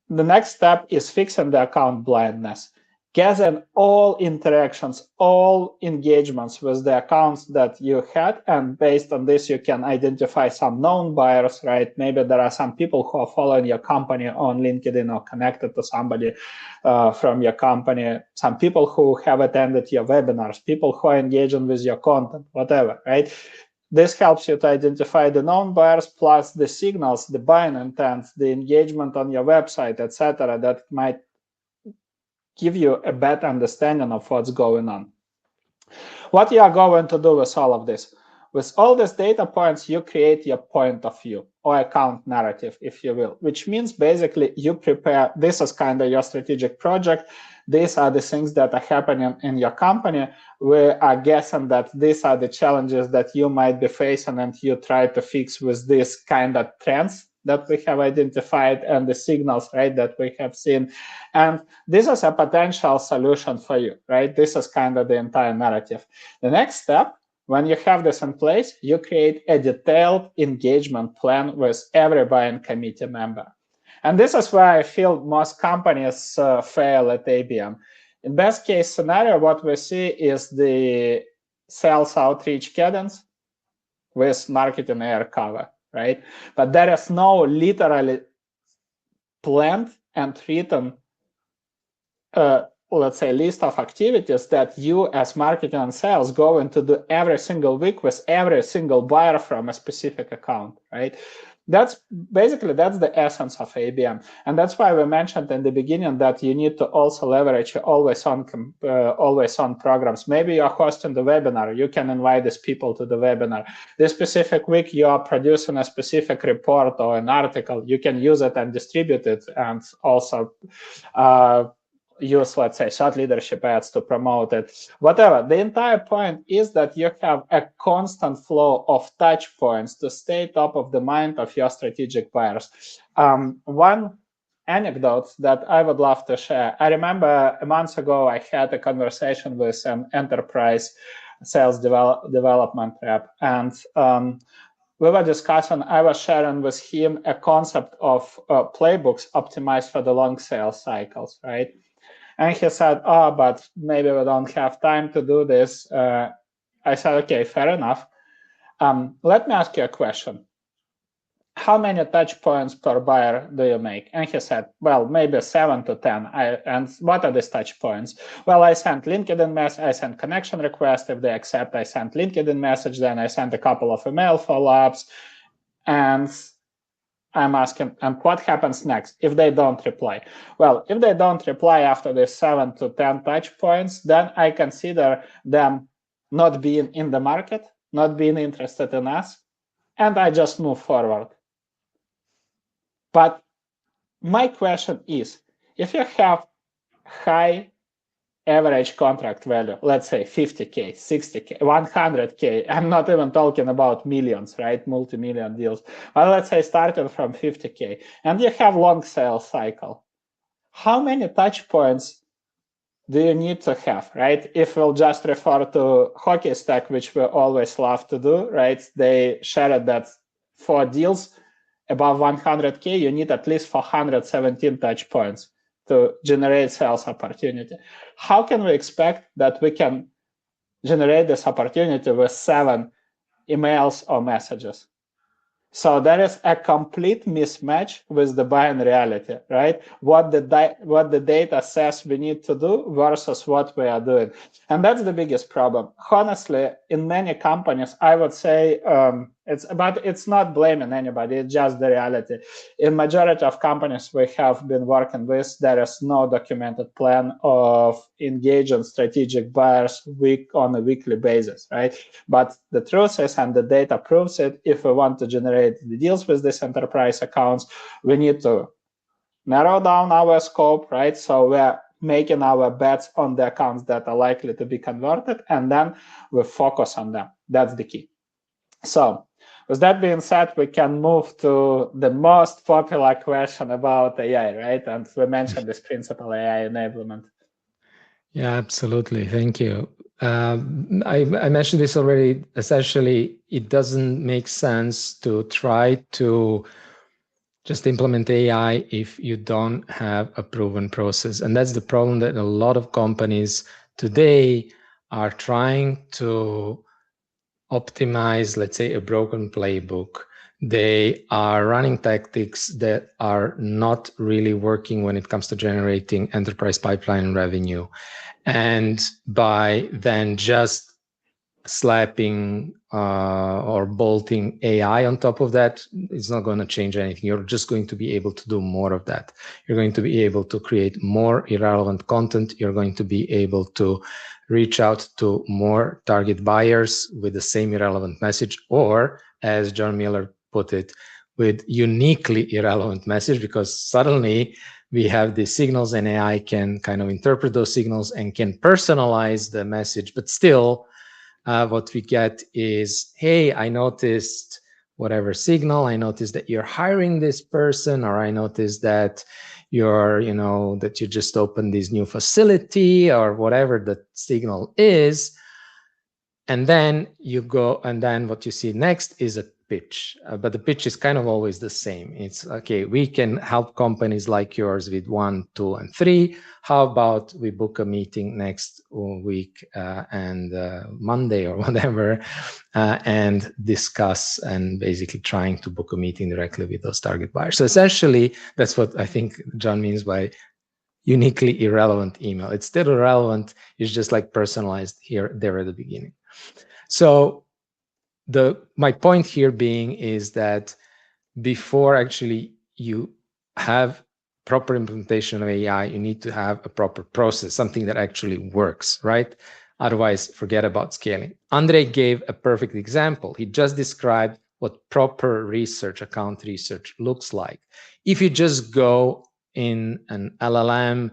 the next step is fixing the account blindness. Gathering all interactions, all engagements with the accounts that you had, and based on this, you can identify some known buyers, right? Maybe there are some people who are following your company on LinkedIn or connected to somebody from your company, some people who have attended your webinars, people who are engaging with your content, whatever, right? This helps you to identify the known buyers plus the signals, the buying intent, the engagement on your website, etc., that might give you a better understanding of what's going on. What you are going to do with all of this? With all these data points, you create your point of view or account narrative, if you will, which means basically you prepare, this is kind of your strategic project. These are the things that are happening in your company. We are guessing that these are the challenges that you might be facing and you try to fix with this kind of trends that we have identified and the signals, right, that we have seen. And this is a potential solution for you, right? This is kind of the entire narrative. The next step, when you have this in place, you create a detailed engagement plan with every buying committee member. And this is where I feel most companies fail at ABM. In best case scenario, what we see is the sales outreach cadence with marketing air cover, right? But there is no literally planned and written, let's say, list of activities that you as marketing and sales go into do every single week with every single buyer from a specific account, right? That's basically, that's the essence of ABM. And that's why we mentioned in the beginning that you need to also leverage always on programs. Maybe you're hosting the webinar, you can invite these people to the webinar. This specific week, you are producing a specific report or an article, you can use it and distribute it, and also use, let's say, thought leadership ads to promote it, whatever. The entire point is that you have a constant flow of touch points to stay top of the mind of your strategic buyers. One anecdote that I would love to share. I remember a month ago, I had a conversation with an enterprise sales development rep, and we were discussing, I was sharing with him a concept of playbooks optimized for the long sales cycles, right? And he said, oh, but maybe we don't have time to do this. I said, okay, fair enough. Let me ask you a question. How many touch points per buyer do you make? And he said, well, maybe 7 to 10. And what are these touch points? Well, I sent LinkedIn message, I sent connection request. If they accept, I sent LinkedIn message. Then I sent a couple of email follow-ups. And I'm asking, and what happens next if they don't reply? Well, if they don't reply after the 7 to 10 touch points, then I consider them not being in the market, not being interested in us, and I just move forward. But my question is, if you have high average contract value, let's say 50K, 60K, 100K. I'm not even talking about millions, right? Multi-million deals. But let's say starting from 50K, and you have long sales cycle. How many touch points do you need to have, right? If we'll just refer to hockey stack, which we always love to do, right? They shared that for deals above 100K, you need at least 417 touch points to generate sales opportunity. How can we expect that we can generate this opportunity with 7 emails or messages? So there is a complete mismatch with the buying reality, right? What the data says we need to do versus what we are doing. And that's the biggest problem. Honestly, in many companies, I would say it's not blaming anybody, it's just the reality. In majority of companies we have been working with, there is no documented plan of engaging strategic buyers on a weekly basis, right? But the truth is, and the data proves it, if we want to generate the deals with these enterprise accounts, we need to narrow down our scope, right? So we're making our bets on the accounts that are likely to be converted, and then we focus on them. That's the key. So with that being said, we can move to the most popular question about AI, right? And we mentioned this principal AI enablement. Yeah, absolutely. Thank you. I mentioned this already. Essentially, it doesn't make sense to try to just implement AI if you don't have a proven process. And that's the problem that a lot of companies today are trying to optimize, let's say, a broken playbook. They are running tactics that are not really working when it comes to generating enterprise pipeline revenue. And by then just slapping or bolting AI on top of that, it's not going to change anything. You're just going to be able to do more of that. You're going to be able to create more irrelevant content. You're going to be able to reach out to more target buyers with the same irrelevant message, or as John Miller put it, with uniquely irrelevant message, because suddenly we have these signals and AI can kind of interpret those signals and can personalize the message, but still what we get is, hey, I noticed whatever signal, I noticed that you're hiring this person, or I noticed that that you just opened this new facility, or whatever the signal is. And then you go, and then what you see next is a pitch, but the pitch is kind of always the same. It's, okay, we can help companies like yours with 1, 2, and 3. How about we book a meeting next week and Monday or whatever, and discuss, and basically trying to book a meeting directly with those target buyers. So essentially, that's what I think John means by uniquely irrelevant email. It's still irrelevant, it's just like personalized there at the beginning. So my point here being is that before actually you have proper implementation of AI, you need to have a proper process, something that actually works, right? Otherwise, forget about scaling. Andrei gave a perfect example. He just described what proper research, account research looks like. If you just go in an LLM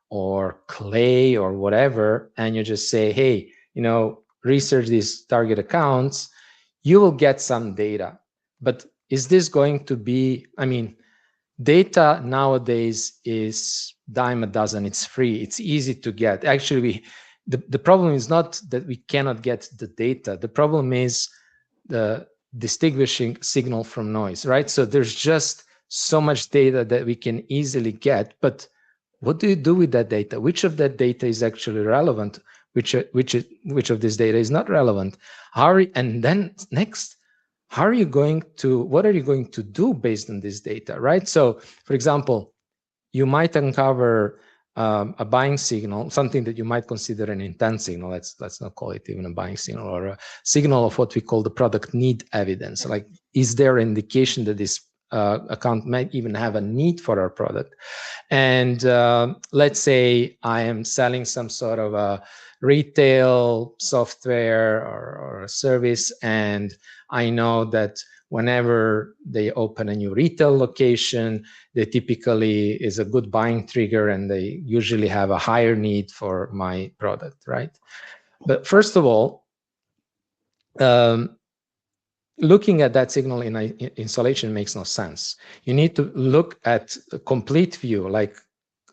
or Clay or whatever, and you just say, hey, research these target accounts, you will get some data. But is this going to be, data nowadays is dime a dozen, it's free, it's easy to get. Actually, the problem is not that we cannot get the data. The problem is the distinguishing signal from noise, right? So there's just so much data that we can easily get, but what do you do with that data? Which of that data is actually relevant? Which of this data is not relevant? And then next, what are you going to do based on this data, right? So, for example, you might uncover a buying signal, something that you might consider an intent signal. Let's not call it even a buying signal, or a signal of what we call the product need evidence. Like, is there an indication that this account might even have a need for our product? And let's say I am selling some sort of a retail software or a service, and I know that whenever they open a new retail location, they typically is a good buying trigger, and they usually have a higher need for my product, right? But first of all, looking at that signal in installation makes no sense. You need to look at a complete view, like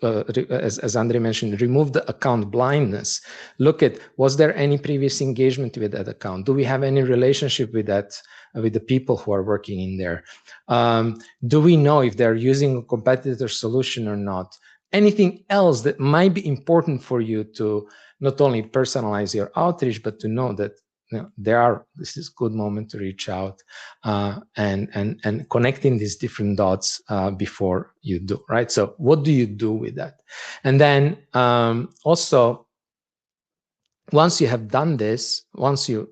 as Andrei mentioned, remove the account blindness. Look at, was there any previous engagement with that account? Do we have any relationship with that, with the people who are working in there? Do we know if they're using a competitor solution or not? Anything else that might be important for you to not only personalize your outreach, but to know that this is a good moment to reach out and connecting these different dots before you do, right? So what do you do with that? And then also, once you have done this, once you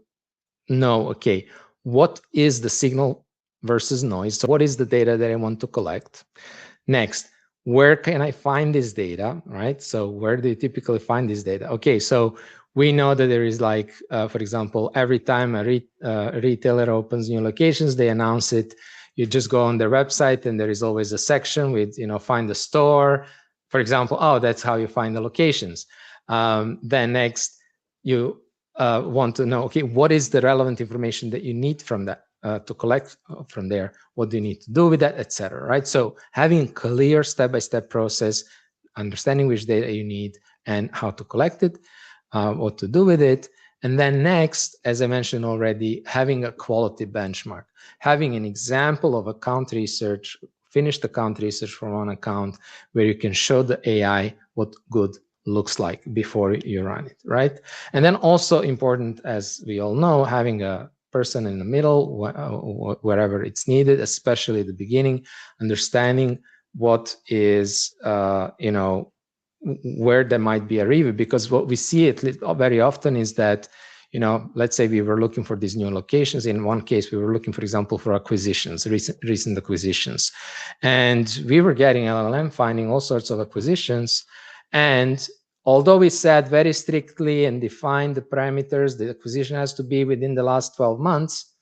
know, okay, what is the signal versus noise? So what is the data that I want to collect? Next, where can I find this data, right? So where do you typically find this data? Okay, so we know that there is like, for example, every time a retailer opens new locations, they announce it. You just go on their website and there is always a section with, find the store. For example, oh, that's how you find the locations. Then next, you want to know, okay, what is the relevant information that you need from that to collect from there? What do you need to do with that, etc. Right? So having a clear step-by-step process, understanding which data you need and how to collect it, what to do with it. And then next, as I mentioned already, having a quality benchmark, having an example of account research, finished account research for one account where you can show the AI what good looks like before you run it, right? And then also important, as we all know, having a person in the middle, wherever it's needed, especially at the beginning, understanding what is, where there might be a review, because what we see very often is that, let's say we were looking for these new locations. In one case, we were looking, for example, for acquisitions, recent acquisitions. And we were getting LLM finding all sorts of acquisitions. And although we said very strictly and defined the parameters, the acquisition has to be within the last 12 months,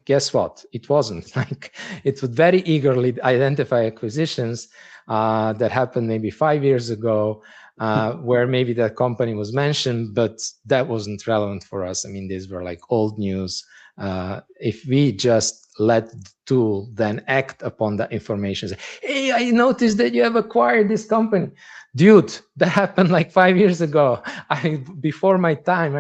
guess what? It wasn't. Like, it would very eagerly identify acquisitions that happened maybe 5 years ago, where maybe that company was mentioned, but that wasn't relevant for us. I mean, these were like old news. If we just let the tool then act upon that information, say, hey, I noticed that you have acquired this company. Dude, that happened like 5 years ago. Before my time.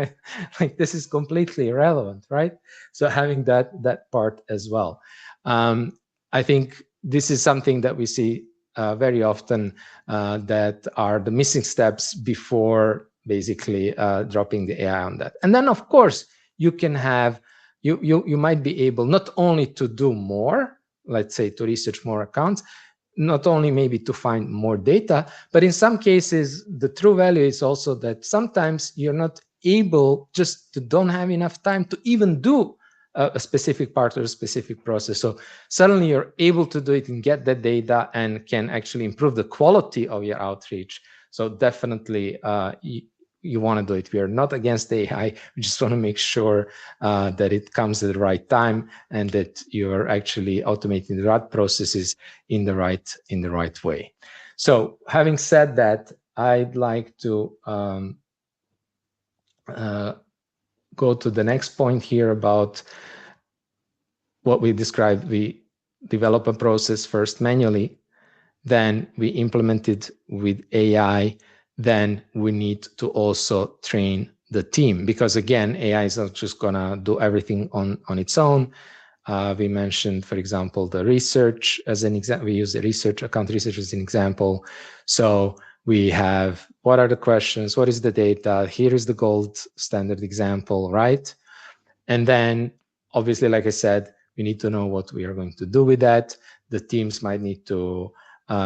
Like, this is completely irrelevant, right? So having that part as well. I think this is something that we see very often, that are the missing steps before basically dropping the AI on that. And then, of course, you can have, you might be able not only to do more, let's say to research more accounts, not only maybe to find more data, but in some cases, the true value is also that sometimes you're not able, just to don't have enough time to even do a specific part of a specific process. So suddenly you're able to do it and get that data and can actually improve the quality of your outreach. So definitely you want to do it. We are not against AI. We just want to make sure that it comes at the right time and that you're actually automating the right processes in the right way. So having said that, I'd like to go to the next point here about what we described. We develop a process first manually, then we implement it with AI, then we need to also train the team, because again, AI is not just gonna do everything on its own. We mentioned, for example, the research as an example. We use the account research as an example. So we have, what are the questions? What is the data? Here is the gold standard example, right? And then obviously, like I said, we need to know what we are going to do with that. The teams might need to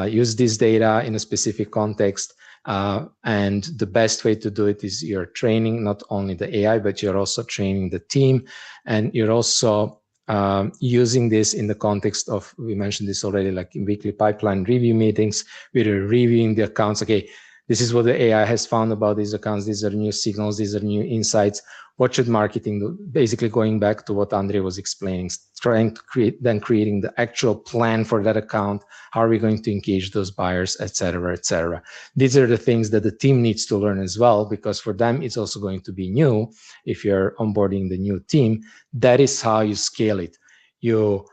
use this data in a specific context. And the best way to do it is you're training not only the AI, but you're also training the team. And you're also using this in the context of, we mentioned this already, like in weekly pipeline review meetings, we're reviewing the accounts. Okay, This is what the AI has found about these accounts. These are new signals. These are new insights. What should marketing do? Basically going back to what Andrei was explaining, trying to creating the actual plan for that account. How are we going to engage those buyers, et cetera, et cetera. These are the things that the team needs to learn as well, because for them, it's also going to be new. If you're onboarding the new team, that is how you scale it. You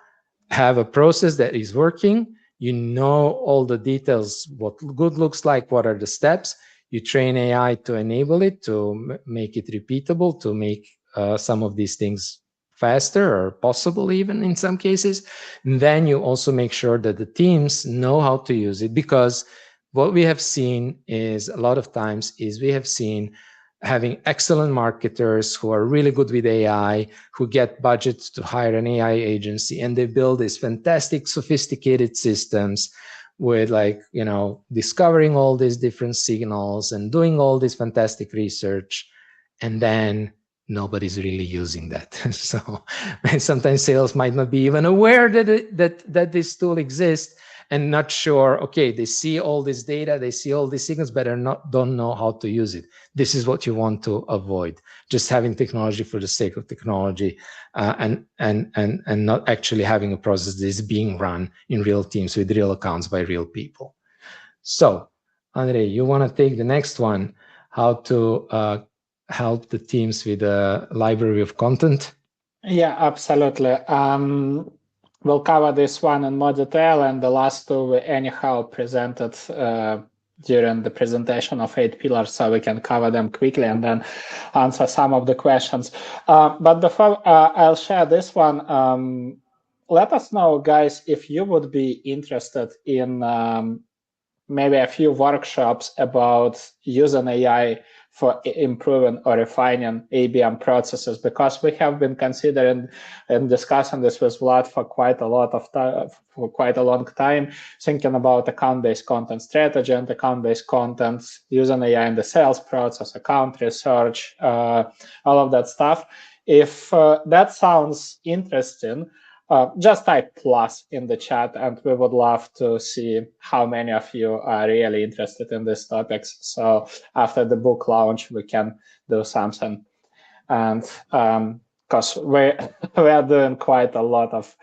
have a process that is working. You know all the details, what good looks like, what are the steps. You train AI to enable it, to make it repeatable, to make some of these things faster or possible even in some cases. And then you also make sure that the teams know how to use it, because what we have seen is a lot of times is we have seen having excellent marketers who are really good with AI, who get budgets to hire an AI agency, and they build these fantastic, sophisticated systems with, like, you know, discovering all these different signals and doing all this fantastic research, and then nobody's really using that. So sometimes sales might not be even aware that this tool exists, and not sure. Okay, they see all this data, they see all these signals, but don't know how to use it. This is what you want to avoid: just having technology for the sake of technology, and not actually having a process that is being run in real teams with real accounts by real people. So, Andrei, you want to take the next one? How to help the teams with a library of content? Yeah, absolutely. We'll cover this one in more detail, and the last two we anyhow presented during the presentation of 8 pillars, so we can cover them quickly and then answer some of the questions. But before I'll share this one, let us know, guys, if you would be interested in maybe a few workshops about using AI for improving or refining ABM processes, because we have been considering and discussing this with Vlad for quite a lot of time, for quite a long time, thinking about account-based content strategy and account-based content, using AI in the sales process, account research, all of that stuff. If that sounds interesting, just type plus in the chat, and we would love to see how many of you are really interested in these topics. So after the book launch, we can do something. And because we are doing quite a lot of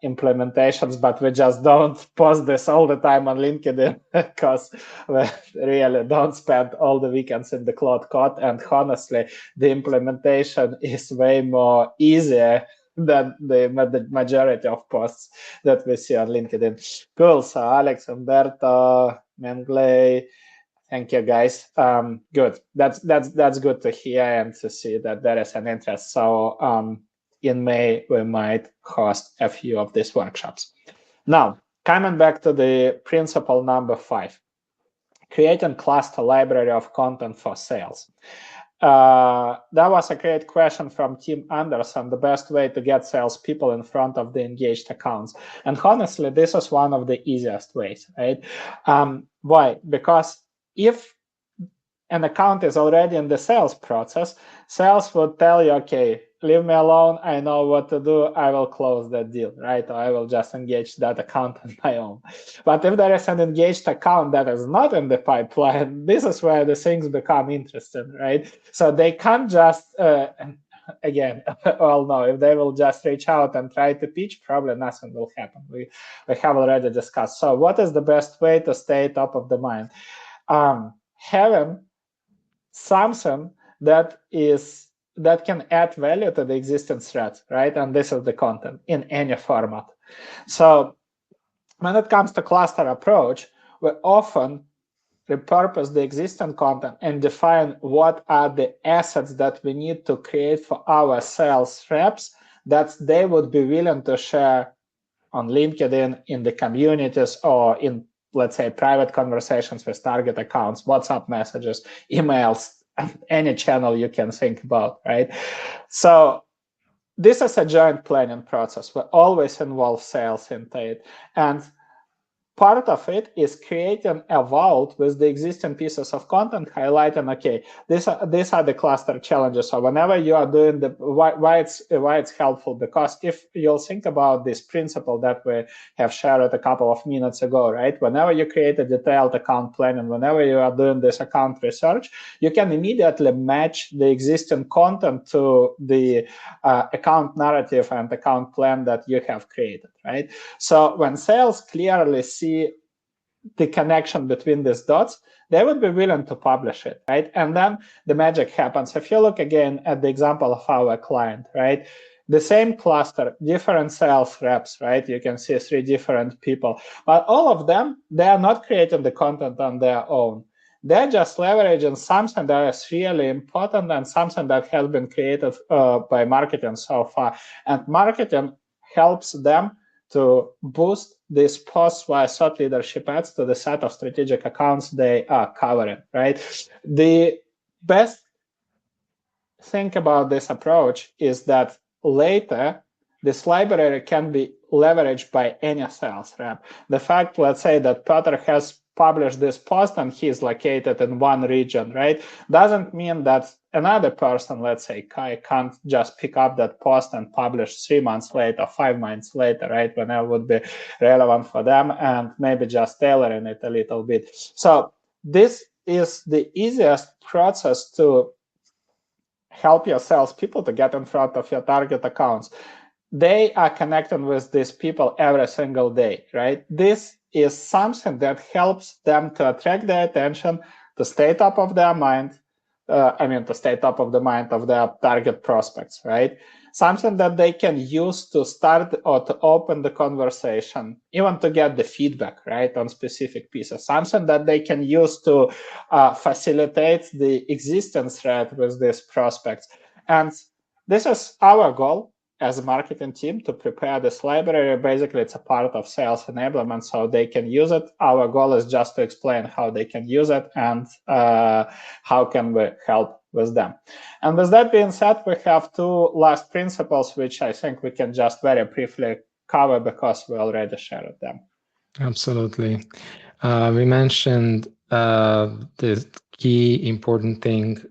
implementations, but we just don't post this all the time on LinkedIn, because we really don't spend all the weekends in the cloud code. And honestly, the implementation is way more easier than the majority of posts that we see on LinkedIn. Cool. So Alex, Umberto, Mengley, thank you, guys. Good. That's good to hear and to see that there is an interest. So in May, we might host a few of these workshops. Now, coming back to the principle number 5, creating cluster library of content for sales. That was a great question from Tim Anderson, the best way to get salespeople in front of the engaged accounts. And honestly, this is one of the easiest ways, right? Why? Because if an account is already in the sales process, sales would tell you, okay, leave me alone. I know what to do. I will close that deal, right? Or I will just engage that account on my own. But if there is an engaged account that is not in the pipeline, this is where the things become interesting, right? So they can't just, again, well, no, if they will just reach out and try to pitch, probably nothing will happen. We have already discussed. So what is the best way to stay top of the mind? Having something that can add value to the existing threads, right? And this is the content in any format. So when it comes to cluster approach, we often repurpose the existing content and define what are the assets that we need to create for our sales reps that they would be willing to share on LinkedIn, in the communities, or in, let's say, private conversations with target accounts, WhatsApp messages, emails, any channel you can think about, right? So this is a joint planning process. We always involve sales into it. And part of it is creating a vault with the existing pieces of content, highlighting, okay, these are the cluster challenges. So whenever you are doing why it's helpful, because if you'll think about this principle that we have shared a couple of minutes ago, right? Whenever you create a detailed account plan and whenever you are doing this account research, you can immediately match the existing content to the account narrative and account plan that you have created, right? So when sales clearly see the connection between these dots, they would be willing to publish it, right? And then the magic happens. If you look again at the example of our client, right? The same cluster, different sales reps, right? You can see 3 different people, but all of them, they are not creating the content on their own. They're just leveraging something that is really important and something that has been created by marketing so far. And marketing helps them to boost these posts via thought leadership ads to the set of strategic accounts they are covering, right? The best thing about this approach is that later this library can be leveraged by any sales rep. The fact, let's say, that Peter has published this post and he's located in one region, right, doesn't mean that another person, let's say Kai, can't just pick up that post and publish 3 months later, 5 months later, right, when it would be relevant for them, and maybe just tailoring it a little bit. So this is the easiest process to help your salespeople to get in front of your target accounts. They are connecting with these people every single day, right? This is something that helps them to attract their attention, to stay top of their mind. To stay top of the mind of their target prospects, right? Something that they can use to start or to open the conversation, even to get the feedback, right, on specific pieces. Something that they can use to facilitate the existing thread with these prospects. And this is our goal as a marketing team, to prepare this library. Basically, it's a part of sales enablement, so they can use it. Our goal is just to explain how they can use it and how can we help with them. And with that being said, we have 2 last principles, which I think we can just very briefly cover because we already shared them. Absolutely. We mentioned the key important thing,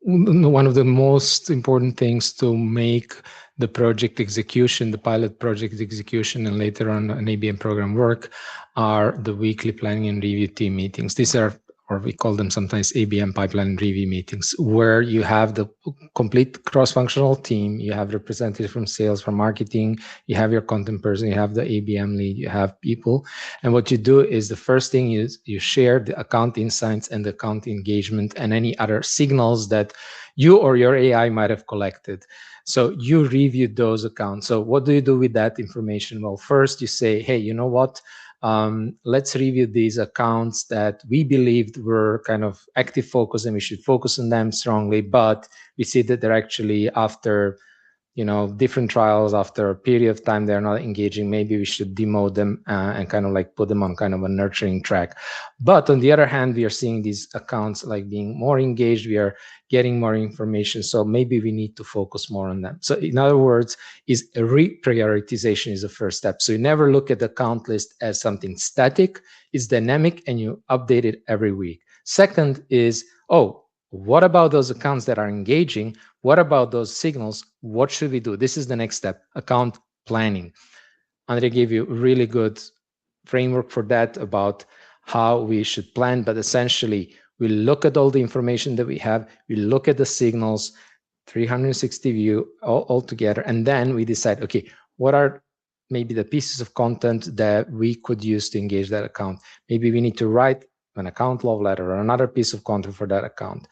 one of the most important things to make the project execution, the pilot project execution, and later on an ABM program work are the weekly planning and review team meetings. These are, or we call them sometimes ABM pipeline review meetings, where you have the complete cross-functional team, you have representatives from sales, from marketing, you have your content person, you have the ABM lead, you have people. And what you do is the first thing is you share the account insights and the account engagement and any other signals that you or your AI might have collected. So you review those accounts. So what do you do with that information? Well, first you say, hey, you know what? Let's review these accounts that we believed were kind of active focus and we should focus on them strongly, but we see that they're actually, after different trials, after a period of time, they're not engaging. Maybe we should demote them and kind of like put them on kind of a nurturing track. But on the other hand, we are seeing these accounts like being more engaged. We are getting more information. So maybe we need to focus more on them. So in other words, is a reprioritization is the first step. So you never look at the account list as something static. It's dynamic and you update it every week. Second is, what about those accounts that are engaging? What about those signals? What should we do? This is the next step, account planning. Andrei gave you a really good framework for that about how we should plan, but essentially we look at all the information that we have, we look at the signals, 360 view all together, and then we decide, okay, what are maybe the pieces of content that we could use to engage that account? Maybe we need to write an account love letter or another piece of content for that account.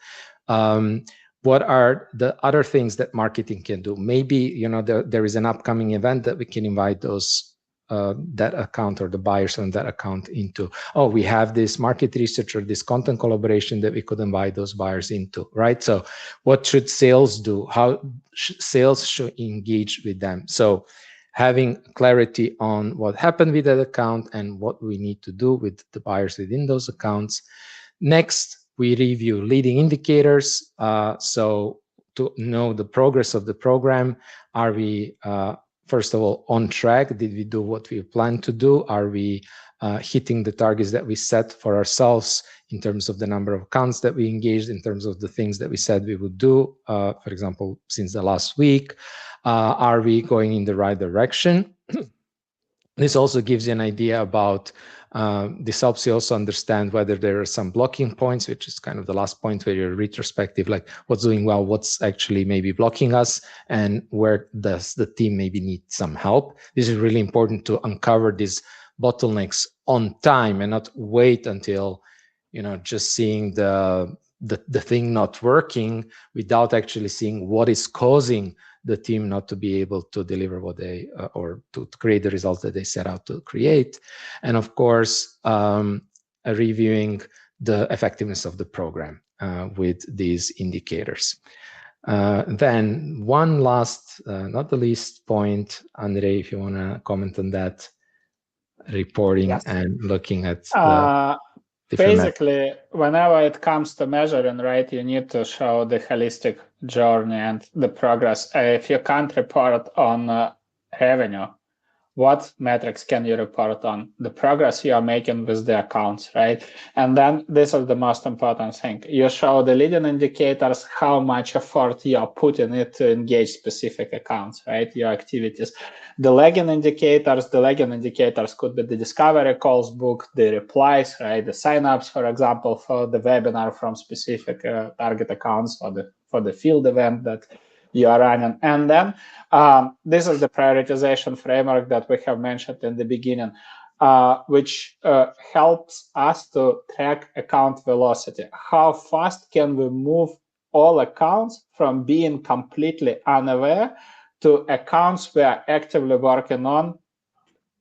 What are the other things that marketing can do? Maybe there is an upcoming event that we can invite those that account or the buyers on that account into. We have this market research or this content collaboration that we could invite those buyers into, right? So what should sales do? How sales should engage with them? So having clarity on what happened with that account and what we need to do with the buyers within those accounts. Next, we review leading indicators. So to know the progress of the program, are we first of all, on track? Did we do what we planned to do? Are we hitting the targets that we set for ourselves in terms of the number of accounts that we engaged, in terms of the things that we said we would do, for example, since the last week? Are we going in the right direction? This also gives you an idea about, this helps you also understand whether there are some blocking points, which is kind of the last point where you're retrospective, like what's doing well, what's actually maybe blocking us, and where does the team maybe need some help. This is really important to uncover these bottlenecks on time and not wait until, just seeing the thing not working without actually seeing what is causing the team not to be able to deliver what they, or to create the results that they set out to create. And of course, reviewing the effectiveness of the program with these indicators. Then one last, not the least point, Andrei, if you want to comment on that, reporting Yes. and looking at the basically, whenever it comes to measuring, right, you need to show the holistic journey and the progress. If you can't report on revenue, what metrics can you report on? The progress you are making with the accounts, right? And then this is the most important thing. You show the leading indicators, how much effort you are putting in to engage specific accounts, right? Your activities. The lagging indicators could be the discovery calls booked, the replies, right? The signups, for example, for the webinar from specific target accounts, for the field event that you are running. And then this is the prioritization framework that we have mentioned in the beginning, which helps us to track account velocity. How fast can we move all accounts from being completely unaware to accounts we are actively working on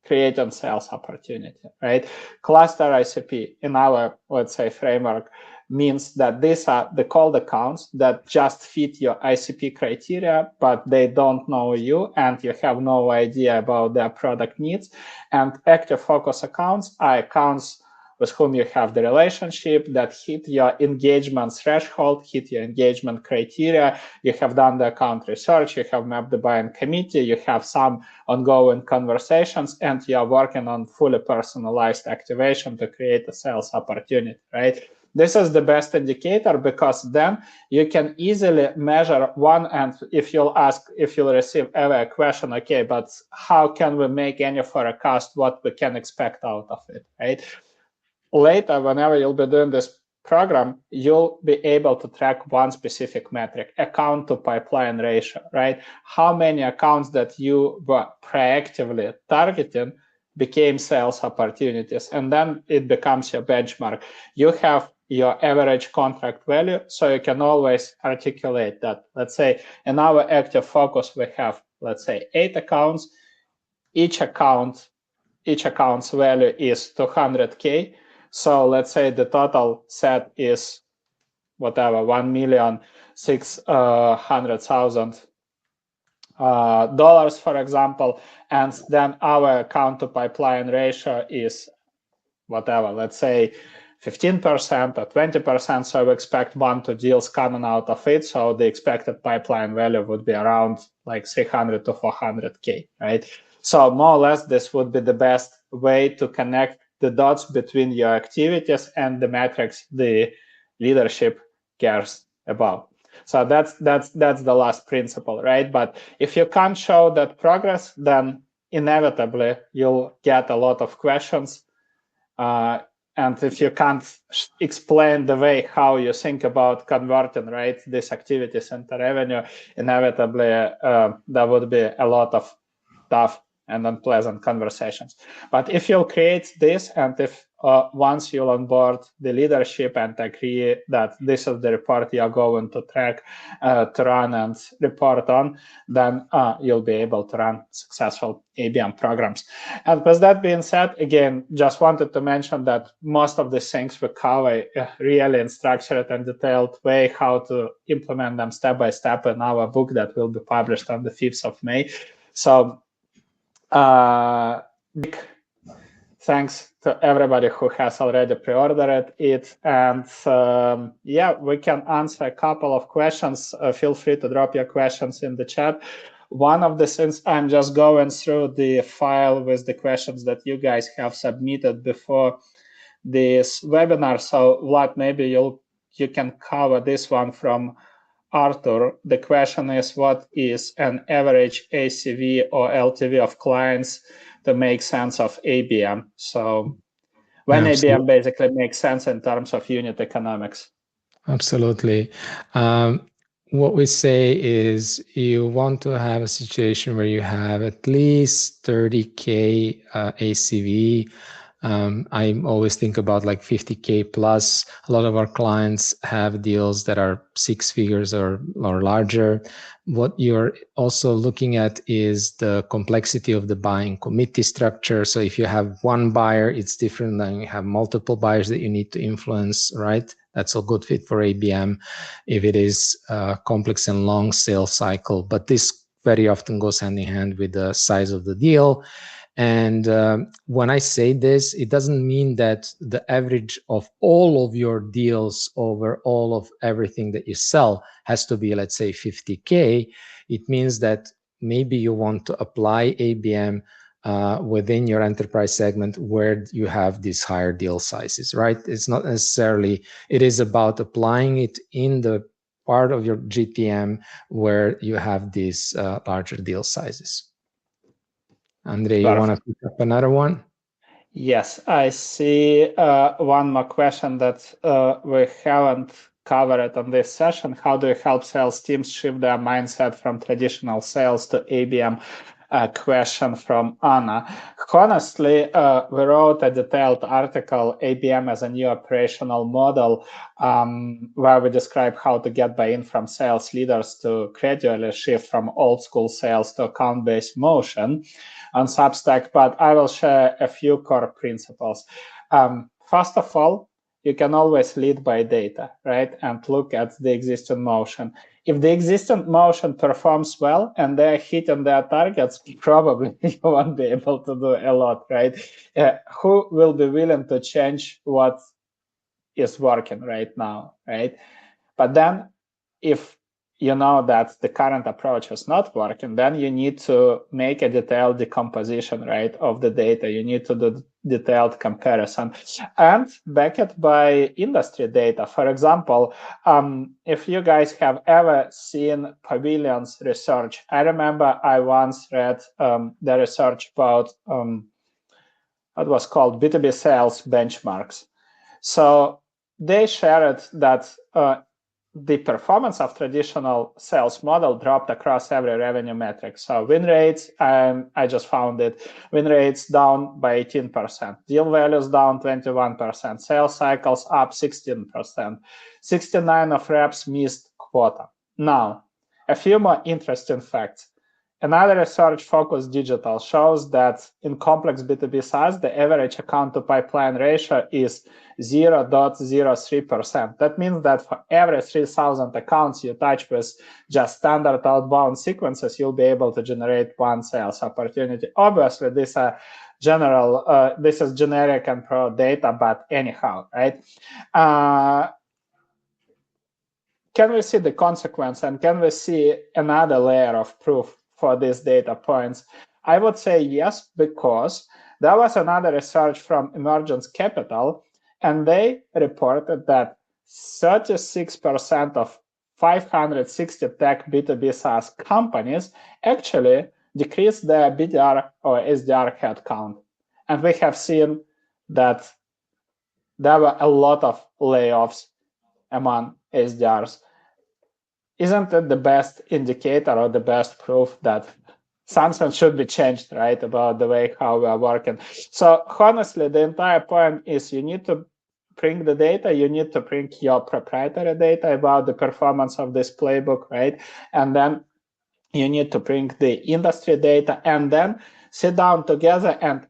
creating sales opportunity, right? Cluster ICP in our, let's say, framework means that these are the cold accounts that just fit your ICP criteria, but they don't know you and you have no idea about their product needs. And active focus accounts are accounts with whom you have the relationship that hit your engagement threshold, hit your engagement criteria. You have done the account research, you have mapped the buying committee, you have some ongoing conversations, and you are working on fully personalized activation to create a sales opportunity, right? This is the best indicator because then you can easily measure one. And if you'll receive ever a question, okay, but how can we make any forecast what we can expect out of it, right? Later, whenever you'll be doing this program, you'll be able to track one specific metric, account to pipeline ratio, right? How many accounts that you were proactively targeting became sales opportunities, and then it becomes your benchmark. You have your average contract value, so you can always articulate that. Let's say in our active focus, we have, let's say, 8 accounts. Each account's value is 200K. So let's say the total set is whatever, $1,600,000, for example, and then our account to pipeline ratio is whatever, let's say 15% or 20%. So we expect 1-2 deals coming out of it. So the expected pipeline value would be around like 300 to 400K, right? So more or less, this would be the best way to connect the dots between your activities and the metrics the leadership cares about. So that's the last principle, right? But if you can't show that progress, then inevitably you'll get a lot of questions. And if you can't explain the way how you think about converting, right, these activities into revenue, inevitably there would be a lot of tough and unpleasant conversations. But if you'll create this, and if once you'll onboard the leadership and agree that this is the report you're going to track, to run and report on, then you'll be able to run successful ABM programs. And with that being said, again, just wanted to mention that most of the things we cover really in structured and detailed way, how to implement them step by step in our book that will be published on the 5th of May. So big thanks to everybody who has already pre-ordered it. And yeah, we can answer a couple of questions. Feel free to drop your questions in the chat. one of the things, I'm just going through the file with the questions that you guys have submitted before this webinar. So Vlad, maybe you can cover this one from Arthur. The question is, what is an average ACV or LTV of clients to make sense of ABM? So when ABM basically makes sense in terms of unit economics. Absolutely. What we say is you want to have a situation where you have at least 30K ACV. I always think about like 50K plus. A lot of our clients have deals that are 6 figures or larger. What you're also looking at is the complexity of the buying committee structure. So if you have one buyer, it's different than you have multiple buyers that you need to influence, right? That's a good fit for ABM if it is a complex and long sales cycle. But this very often goes hand in hand with the size of the deal. And when I say this, it doesn't mean that the average of all of your deals over all of everything that you sell has to be, let's say, 50K. It means that maybe you want to apply ABM within your enterprise segment where you have these higher deal sizes, right? It's not necessarily, it is about applying it in the part of your GTM where you have these larger deal sizes. Andrei, you want to pick up another one? Yes, I see one more question that we haven't covered on this session. How do you help sales teams shift their mindset from traditional sales to ABM? Question from Anna. Honestly, we wrote a detailed article, ABM as a new operational model, where we describe how to get buy-in from sales leaders to gradually shift from old school sales to account-based motion on Substack, but I will share a few core principles. First of all, you can always lead by data, right? And look at the existing motion. If the existing motion performs well and they're hitting their targets, probably you won't be able to do a lot, right? Who will be willing to change what is working right now, right? But then if you know that the current approach is not working, then you need to make a detailed decomposition, right, of the data. You need to do detailed comparison and back it by industry data. For example, if you guys have ever seen Pavilion's research, I remember I once read the research about what was called B2B sales benchmarks. So they shared that the performance of traditional sales model dropped across every revenue metric. So win rates, I just found it, win rates down by 18%, deal values down 21%, sales cycles up 16%, 69 of reps missed quota. Now, a few more interesting facts. Another research focused digital shows that in complex B2B SaaS, the average account to pipeline ratio is 0.03%. That means that for every 3,000 accounts you touch with just standard outbound sequences, you'll be able to generate one sales opportunity. Obviously, this is generic and pro data, but anyhow, right? Can we see the consequence and can we see another layer of proof for these data points? I would say yes, because there was another research from Emergence Capital, and they reported that 36% of 560 tech B2B SaaS companies actually decreased their BDR or SDR headcount. And we have seen that there were a lot of layoffs among SDRs. Isn't it the best indicator or the best proof that something should be changed, right, about the way how we are working? So honestly, the entire point is you need to bring the data, you need to bring your proprietary data about the performance of this playbook, right? And then you need to bring the industry data and then sit down together and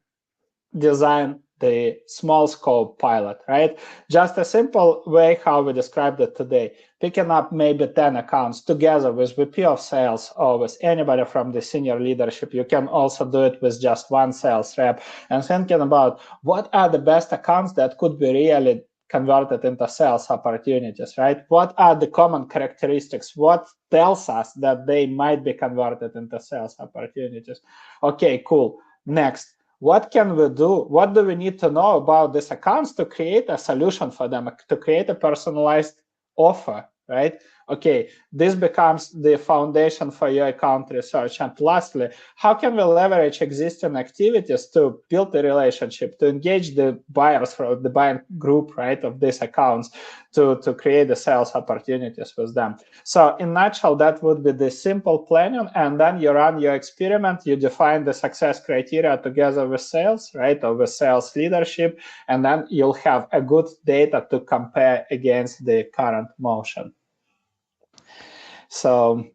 design the small scope pilot, right? Just a simple way how we described it today, picking up maybe 10 accounts together with VP of sales or with anybody from the senior leadership. You can also do it with just one sales rep and thinking about what are the best accounts that could be really converted into sales opportunities, right? What are the common characteristics? What tells us that they might be converted into sales opportunities? Okay, cool. Next, what can we do? What do we need to know about these accounts to create a solution for them, to create a personalized offer, right? Okay, this becomes the foundation for your account research. And lastly, how can we leverage existing activities to build the relationship, to engage the buyers from the buying group, right, of these accounts, to create the sales opportunities with them? So in a nutshell, that would be the simple planning. And then you run your experiment, you define the success criteria together with sales, right, or with sales leadership, and then you'll have a good data to compare against the current motion. So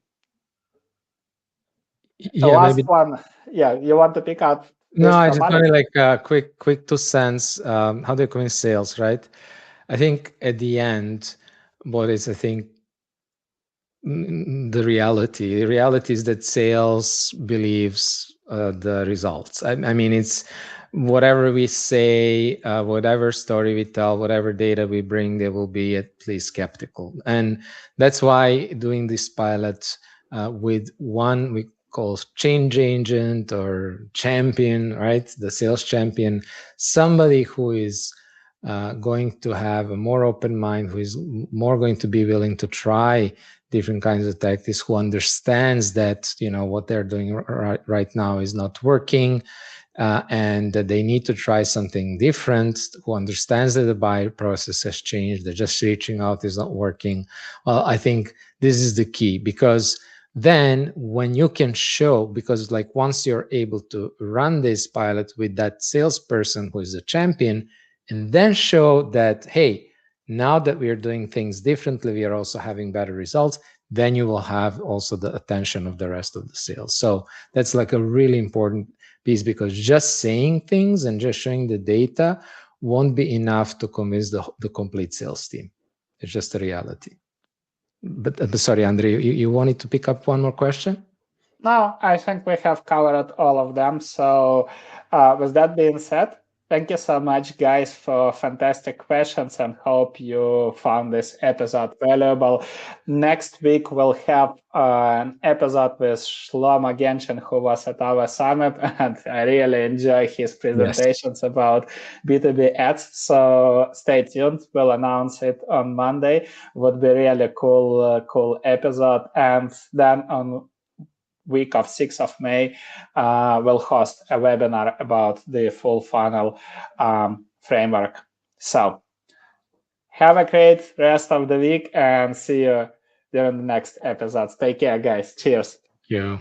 the last one, yeah, you want to pick up? No, I just wanted like a quick 2 cents. How do you convince sales, right? I think at the end, what is, I think, the reality is that sales believes the results. I mean, it's whatever we say, whatever story we tell, whatever data we bring, they will be at least skeptical. And that's why doing this pilot with one we call change agent or champion, right? The sales champion, somebody who is going to have a more open mind, who is more going to be willing to try different kinds of tactics, who understands that, you know, what they're doing right now is not working, and that they need to try something different, who understands that the buy process has changed, that just reaching out is not working. Well, I think this is the key, because then when you can show, because like once you're able to run this pilot with that salesperson who is a champion, and then show that, hey, now that we are doing things differently, we are also having better results, then you will have also the attention of the rest of the sales. So that's like a really important piece, because just saying things and just showing the data won't be enough to convince the complete sales team. It's just a reality. But sorry, Andrei, you wanted to pick up one more question? No, I think we have covered all of them. So with that being said, thank you so much, guys, for fantastic questions, and hope you found this episode valuable. Next week, we'll have an episode with Shlomo Genshin, who was at our summit, and I really enjoy his presentations about B2B ads. So stay tuned. We'll announce it on Monday. Would be really cool episode. And then on week of 6th of May, we'll host a webinar about the full funnel framework. So have a great rest of the week, and see you during the next episodes. Take care, guys. Cheers. Yeah.